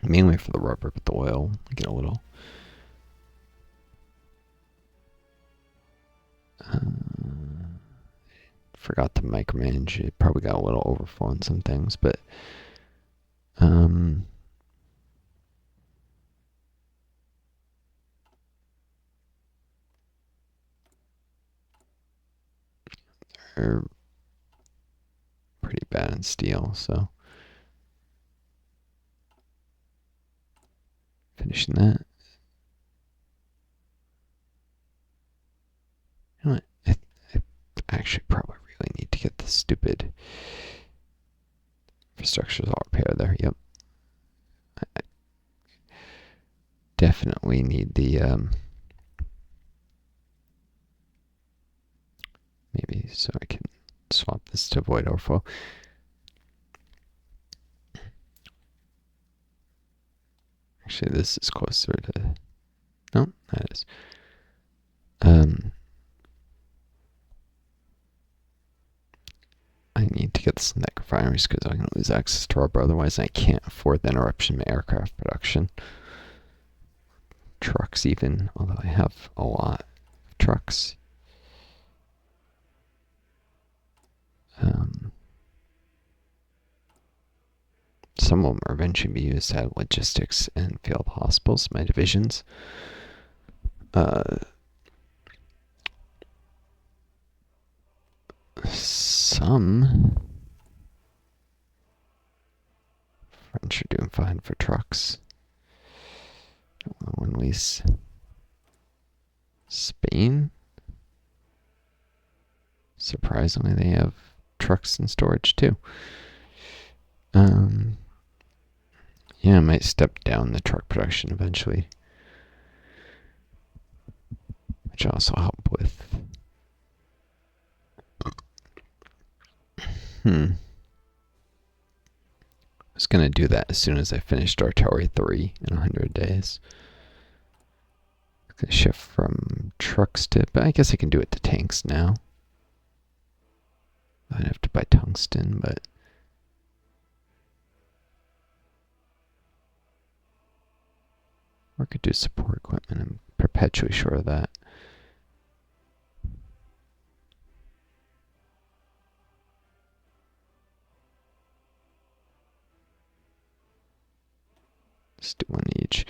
Mainly for the rubber, but the oil get a little. Forgot to micromanage it. Probably got a little overflow on some things, but they're pretty bad in steel, so finishing that. You know what? I actually probably really need to get the stupid infrastructures all repaired there. Yep. I definitely need the maybe so I can swap this to avoid overflow. Actually, this is closer to. No, that is. I need to get this in that refineries because I'm going to lose access to rubber. Otherwise, I can't afford the interruption in aircraft production. Trucks, even, although I have a lot of trucks. Some of them are eventually be used at logistics and field hospitals, my divisions. Some French are doing fine for trucks. One lease. Spain, surprisingly, they have trucks in storage too. Yeah, I might step down the truck production eventually, which also help with. I was gonna do that as soon as I finished Artillery 3 in 100 days. I'm gonna shift from trucks to, but I guess I can do it to tanks now. I'd have to buy tungsten, but or could do support equipment. I'm perpetually sure of that. Let's do one each.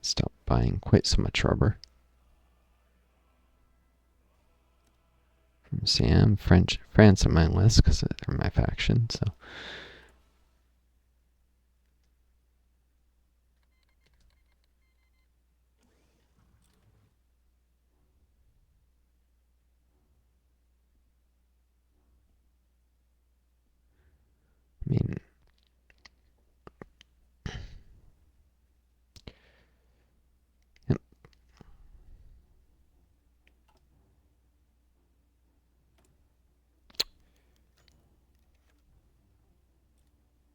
Stop buying quite so much rubber. From Sam, France on my list because they're my faction, so. I mean, yep.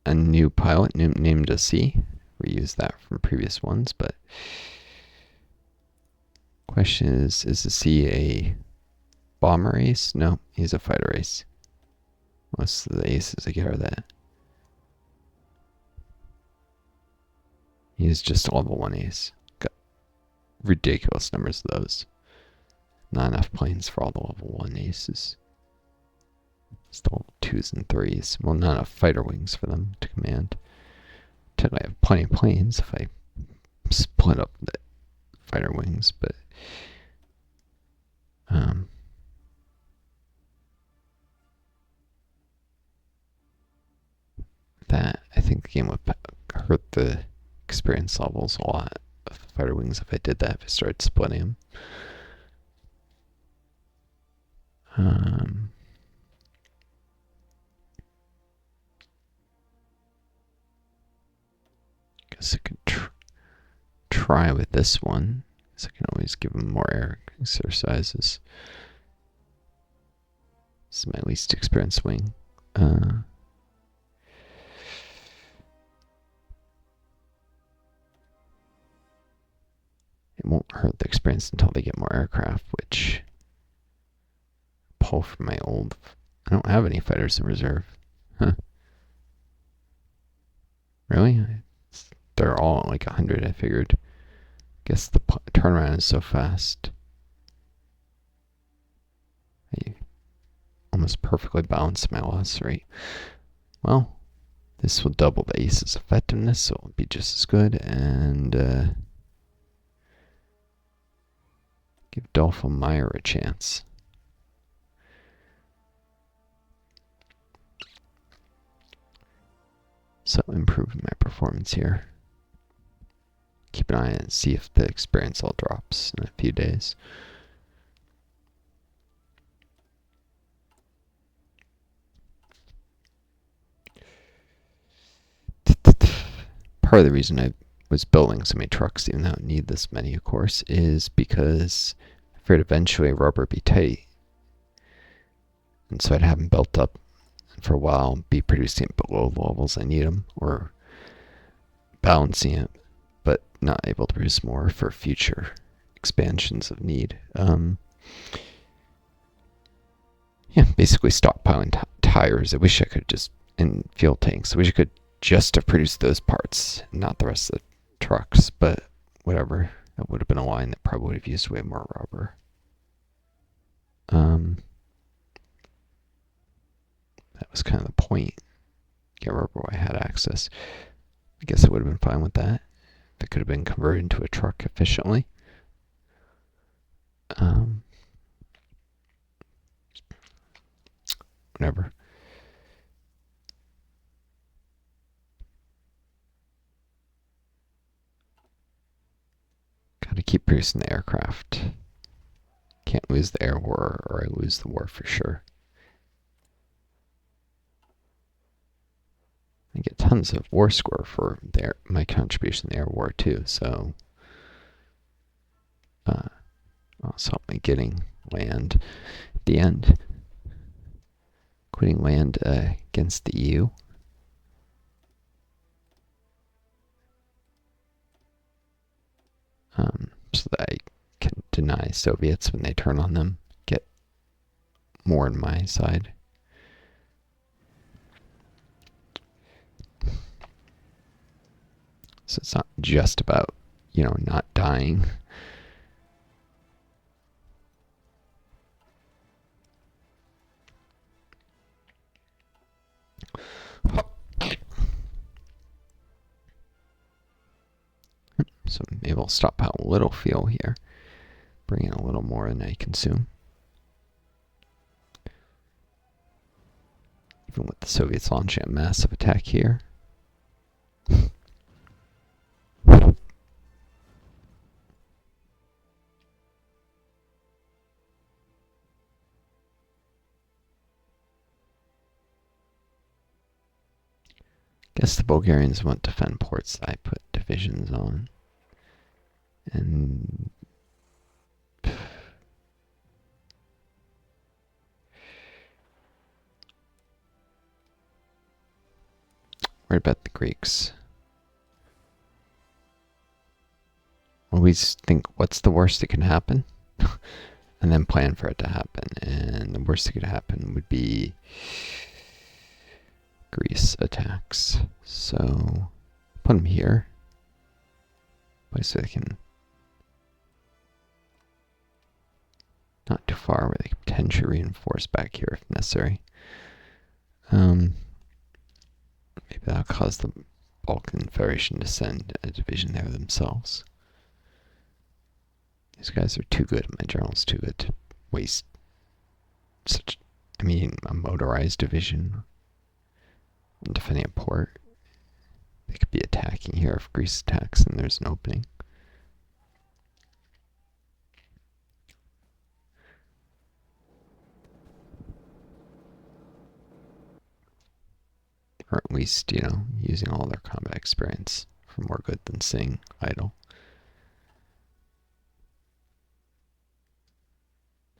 A new pilot named a C. We used that from previous ones, but question is the C a bomber ace? No, he's a fighter ace. Most of the aces I get are that. He's just a level 1 ace. Got ridiculous numbers of those. Not enough planes for all the level 1 aces. Still 2s and 3s. Well, not enough fighter wings for them to command. Technically, I have plenty of planes if I split up the fighter wings, but that I think the game would hurt the experience levels a lot of the fighter wings if I did that, if I started splitting them. Guess I could try with this one, so I can always give them more air exercises. This is my least experienced wing. It won't hurt the experience until they get more aircraft, which pull from my old. I don't have any fighters in reserve. Huh. Really? They're all at like 100, I figured. Guess the turnaround is so fast. I almost perfectly balanced my loss rate. Well, this will double the ace's effectiveness, so it'll be just as good. And give Dolphin Meyer a chance. So improving my performance here. Keep an eye on it and see if the experience all drops in a few days. Part of the reason I was building so many trucks, even though I don't need this many, of course, is because I figured eventually rubber would be tight. And so I'd have them built up for a while, be producing it below the levels I need them, or balancing it, but not able to produce more for future expansions of need. Yeah, basically stockpiling tires. I wish I could just, and fuel tanks. I wish I could just have produced those parts, not the rest of the trucks, but whatever. That would have been a line that probably would have used way more rubber. That was kind of the point. Get rubber where I had access. I guess I would have been fine with that. That could have been converted into a truck efficiently. Whatever. Gotta keep producing the aircraft. Can't lose the air war, or I lose the war for sure. I get tons of war score for my contribution to the air war too, so also help me getting land at the end. Quitting land against the EU. So that I can deny Soviets when they turn on them, get more on my side. So it's not just about, not dying. Maybe we'll stockpile a little fuel here. Bring in a little more than I consume. Even with the Soviets launching a massive attack here. Guess the Bulgarians won't defend ports that I put divisions on. And what about the Greeks? Always think, what's the worst that can happen? And then plan for it to happen. And the worst that could happen would be Greece attacks. So put them here. So they can, not too far, where they can potentially reinforce back here if necessary. Maybe that'll cause the Balkan Federation to send a division there themselves. These guys are too good. My general's too good to waste such, a motorized division on defending a port. They could be attacking here if Greece attacks and there's an opening. Or at least, using all their combat experience for more good than sitting idle.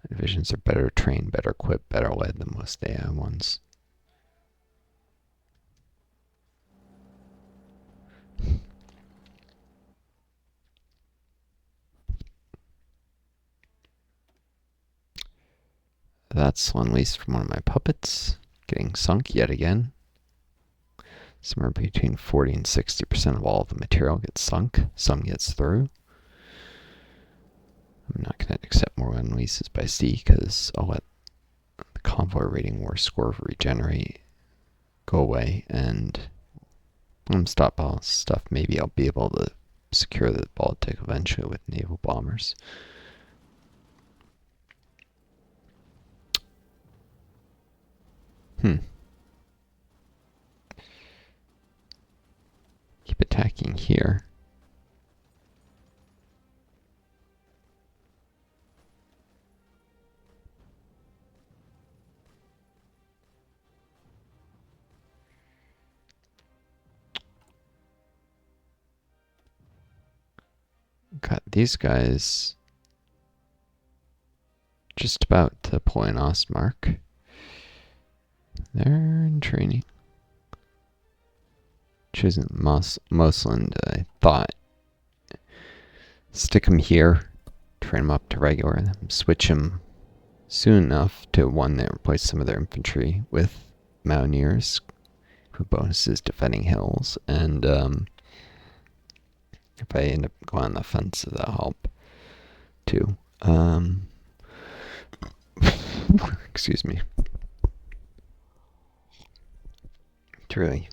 My divisions are better trained, better equipped, better led than most AI ones. That's one least from one of my puppets. Getting sunk yet again. Somewhere between 40 and 60% of all of the material gets sunk. Some gets through. I'm not going to accept more unleases by sea because I'll let the convoy rating war score regenerate, go away, and stockpile stuff. Maybe I'll be able to secure the Baltic eventually with naval bombers. Keep attacking here. Got these guys just about to deploy an Ostmark. They're in training. Choosing Mosland, I thought. Stick them here, train them up to regular, and then switch them soon enough to one that replace some of their infantry with Mountaineers, with bonuses defending hills, and if I end up going on the offensive, that'll help too. Excuse me. To really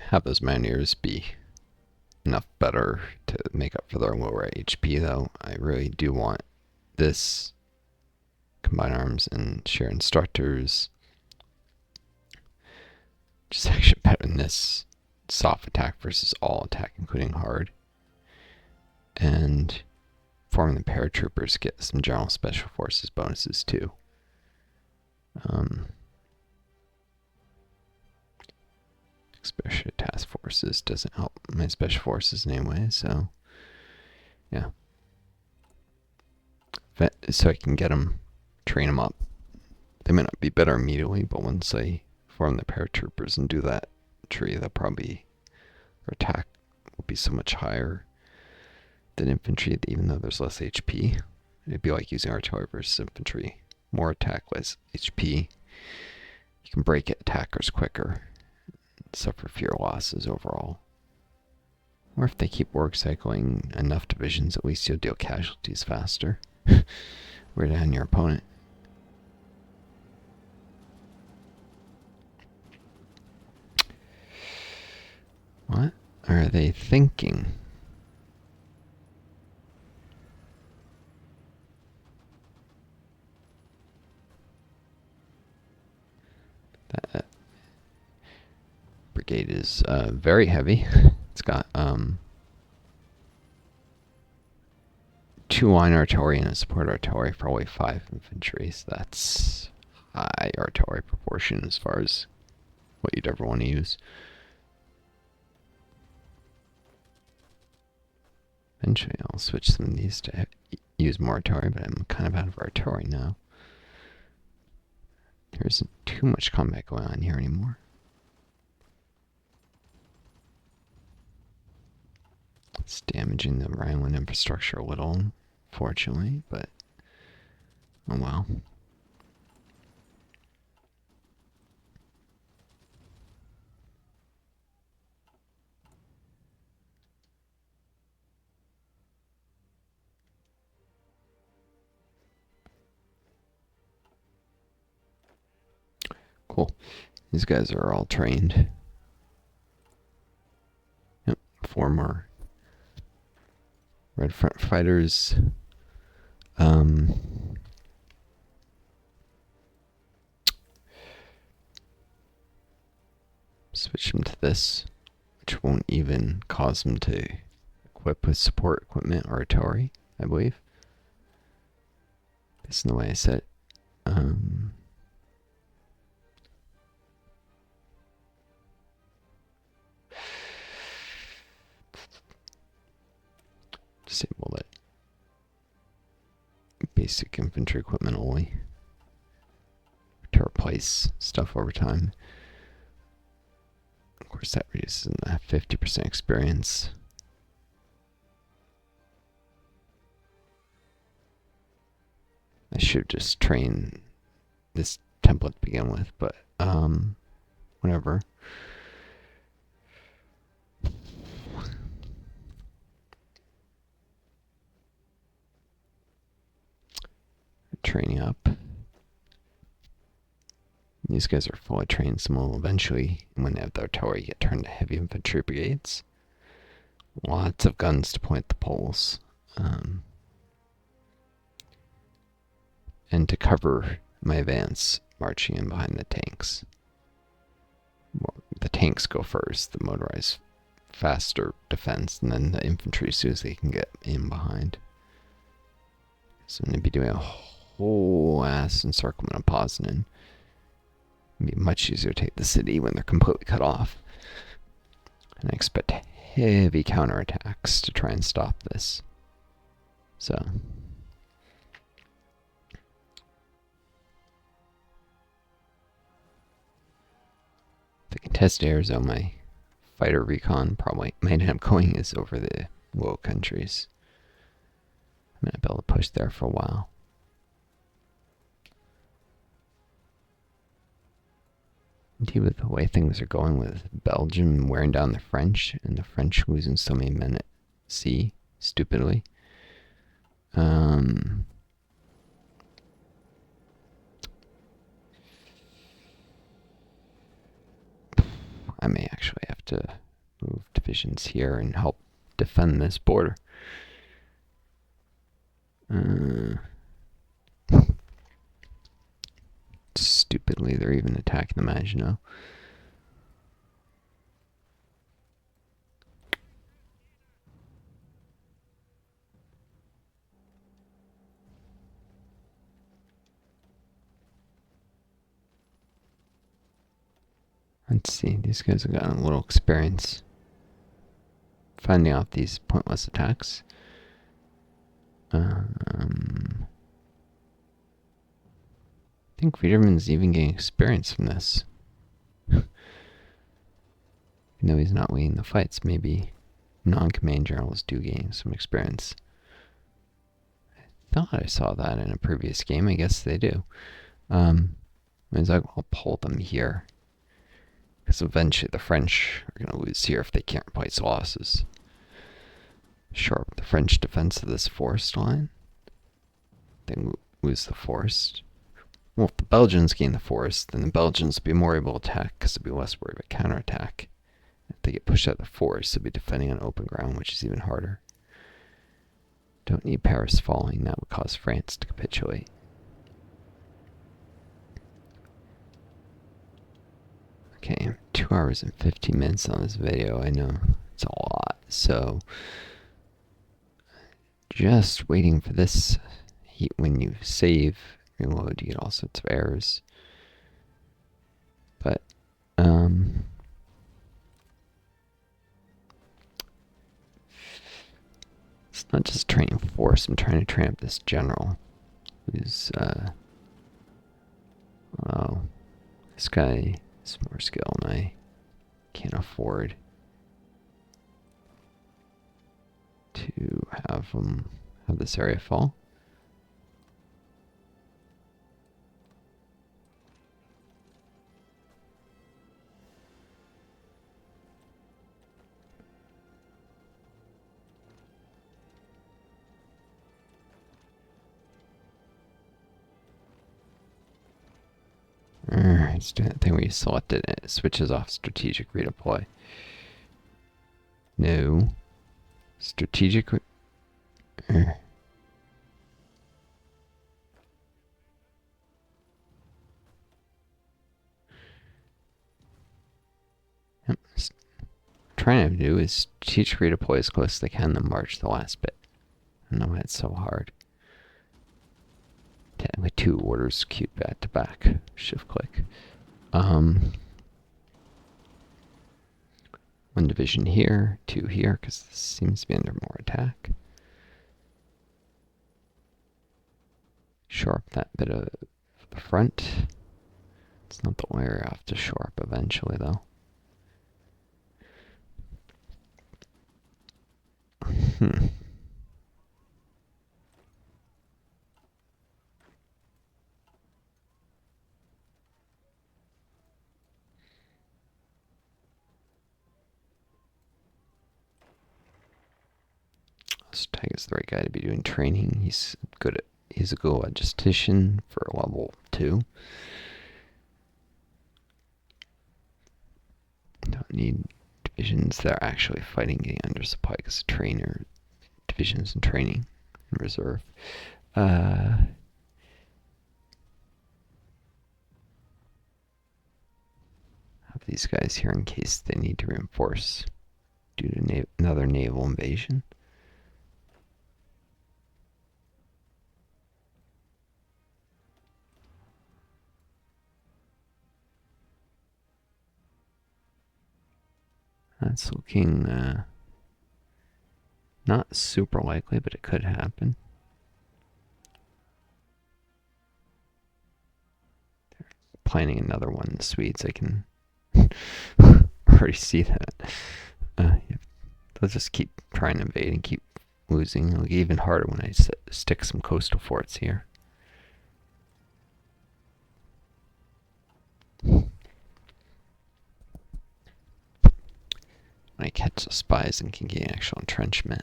have those Mountaineers be enough better to make up for their lower HP, though. I really do want this combined arms and share instructors just actually better than this soft attack versus all attack, including hard. And forming the paratroopers get some general special forces bonuses too. Special task forces doesn't help my special forces anyway, so yeah. So I can get them, train them up. They may not be better immediately, but once I form the paratroopers and do that tree, they'll probably, their attack will be so much higher than infantry, even though there's less HP. It'd be like using artillery versus infantry. More attack, less HP. You can break attackers quicker, suffer fewer losses overall. Or if they keep work cycling enough divisions, at least you'll deal casualties faster. Wear down your opponent. What are they thinking? brigade is very heavy. It's got 2 line artillery and a support artillery for only 5 infantry, so that's high artillery proportion as far as what you'd ever want to use. Eventually I'll switch some of these to use more artillery, but I'm kind of out of artillery now. There isn't too much combat going on here anymore. It's damaging the Rhineland infrastructure a little, fortunately, but oh well. Cool. These guys are all trained. Yep, 4 more Red Front fighters. Switch them to this, which won't even cause them to equip with support equipment or artillery, I believe. Based on the way I said it. Disable it. Basic infantry equipment only. To replace stuff over time. Of course, that reduces the 50% experience. I should just train this template to begin with, but whatever. Training up. These guys are fully trained. Some will eventually, when they have the artillery, get turned to heavy infantry brigades. Lots of guns to point at the poles. And to cover my advance, marching in behind the tanks. Well, the tanks go first, the motorized faster defense, and then the infantry as soon as they can get in behind. So I'm going to be doing a whole ass encirclement of Poznan. It'd be much easier to take the city when they're completely cut off. And I expect heavy counterattacks to try and stop this. So the contested air zone, my fighter recon probably might end up going is over the Low Countries. I'm going to be able to push there for a while. Indeed, with the way things are going with Belgium wearing down the French, and the French losing so many men at sea, stupidly. I may actually have to move divisions here and help defend this border. Stupidly, they're even attacking the Maginot. Let's see, these guys have gotten a little experience finding out these pointless attacks. I think Friedman's even getting experience from this. Even though he's not winning the fights, maybe non-command generals do gain some experience. I thought I saw that in a previous game. I guess they do. I'll pull them here. Because eventually the French are going to lose here if they can't replace losses. Sure, the French defense of this forest line. They lose the forest. Well, if the Belgians gain the forest, then the Belgians will be more able to attack because they'll be less worried about counterattack. If they get pushed out of the forest, they'll be defending on open ground, which is even harder. Don't need Paris falling. That would cause France to capitulate. Okay, 2 hours and 15 minutes on this video. I know it's a lot, so just waiting for this. When you save, reload, you get all sorts of errors. But it's not just training force. I'm trying to train up this general who's oh, this guy has more skill and I can't afford to have this area fall. It's doing that thing where you select it and it switches off strategic redeploy. No. Strategic. Trying to do is strategic redeploy as close as they can, then march the last bit. I don't know why it's so hard. Technically 2 orders queued back to back. Shift click. 1 division here, 2 here, because this seems to be under more attack. Shore up that bit of the front. It's not the area I have to shore up eventually, though. Stag is the right guy to be doing training. He's a good logistician for level 2. Don't need divisions that are actually fighting getting undersupply because of trainer divisions and training and reserve. Have these guys here in case they need to reinforce due to another naval invasion. That's looking not super likely, but it could happen. They're planning another one, the Swedes. I can already see that. They'll just keep trying to invade and keep losing. It'll get even harder when I stick some coastal forts here. When I catch the spies and can gain actual entrenchment.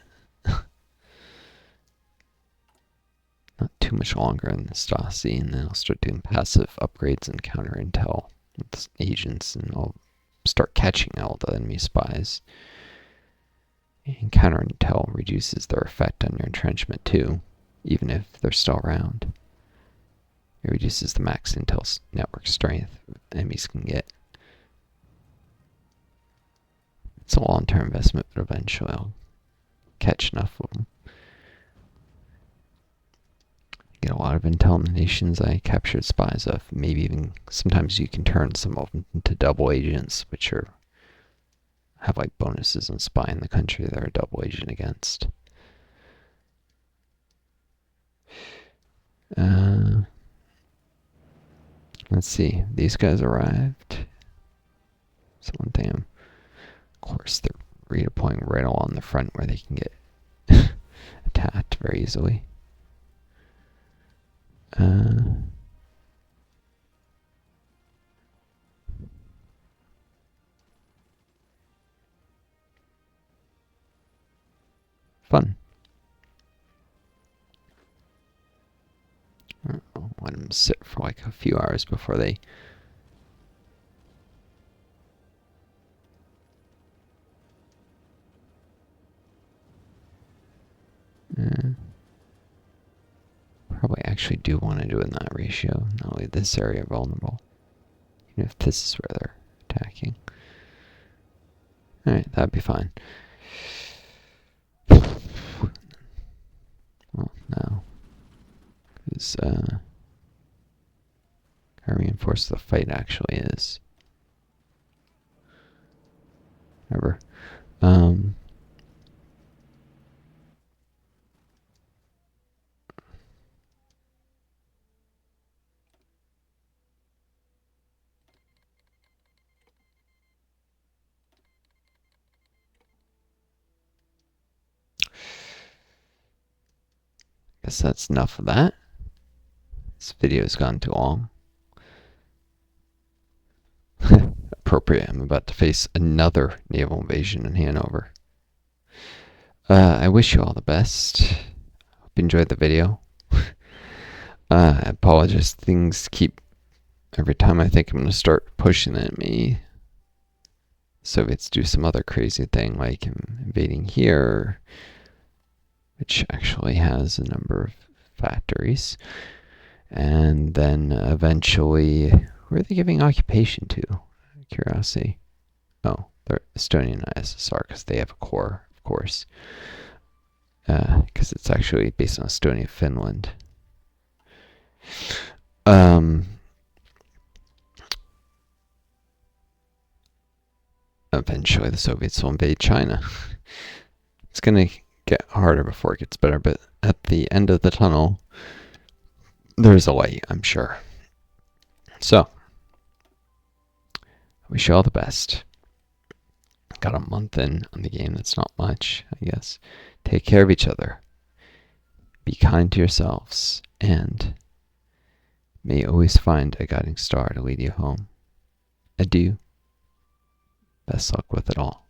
Not too much longer in the Stasi, and then I'll start doing passive upgrades and counter intel with agents, and I'll start catching all the enemy spies. And counter intel reduces their effect on your entrenchment too, even if they're still around. It reduces the max intel network strength enemies can get. It's a long-term investment, but eventually I'll catch enough of them. Get a lot of intel in the nations I captured spies of. Maybe even sometimes you can turn some of them into double agents, which have like bonuses on spy in the country they're a double agent against. Let's see. These guys arrived. So one thing, of course, they're redeploying right along the front where they can get attacked very easily. Fun. I'll let them sit for like a few hours before they probably actually do want to do it in that ratio, not leave this area vulnerable. Even if this is where they're attacking. Alright, that'd be fine. Well, now, because how reinforced the fight actually is. Remember, guess that's enough of that. This video's gone too long. Appropriate. I'm about to face another naval invasion in Hanover. I wish you all the best. Hope you enjoyed the video. I apologize. Things keep... Every time I think I'm going to start pushing at me, Soviets do some other crazy thing like invading here, which actually has a number of factories. And then eventually, where are they giving occupation to? Curiosity. Oh, they're Estonian ISSR because they have a core, of course. Because it's actually based on Estonia, Finland. Eventually the Soviets will invade China. It's going to get harder before it gets better, but at the end of the tunnel, there's a light, I'm sure. So, I wish you all the best. Got a month in on the game, that's not much, I guess. Take care of each other. Be kind to yourselves, and may you always find a guiding star to lead you home. Adieu. Best luck with it all.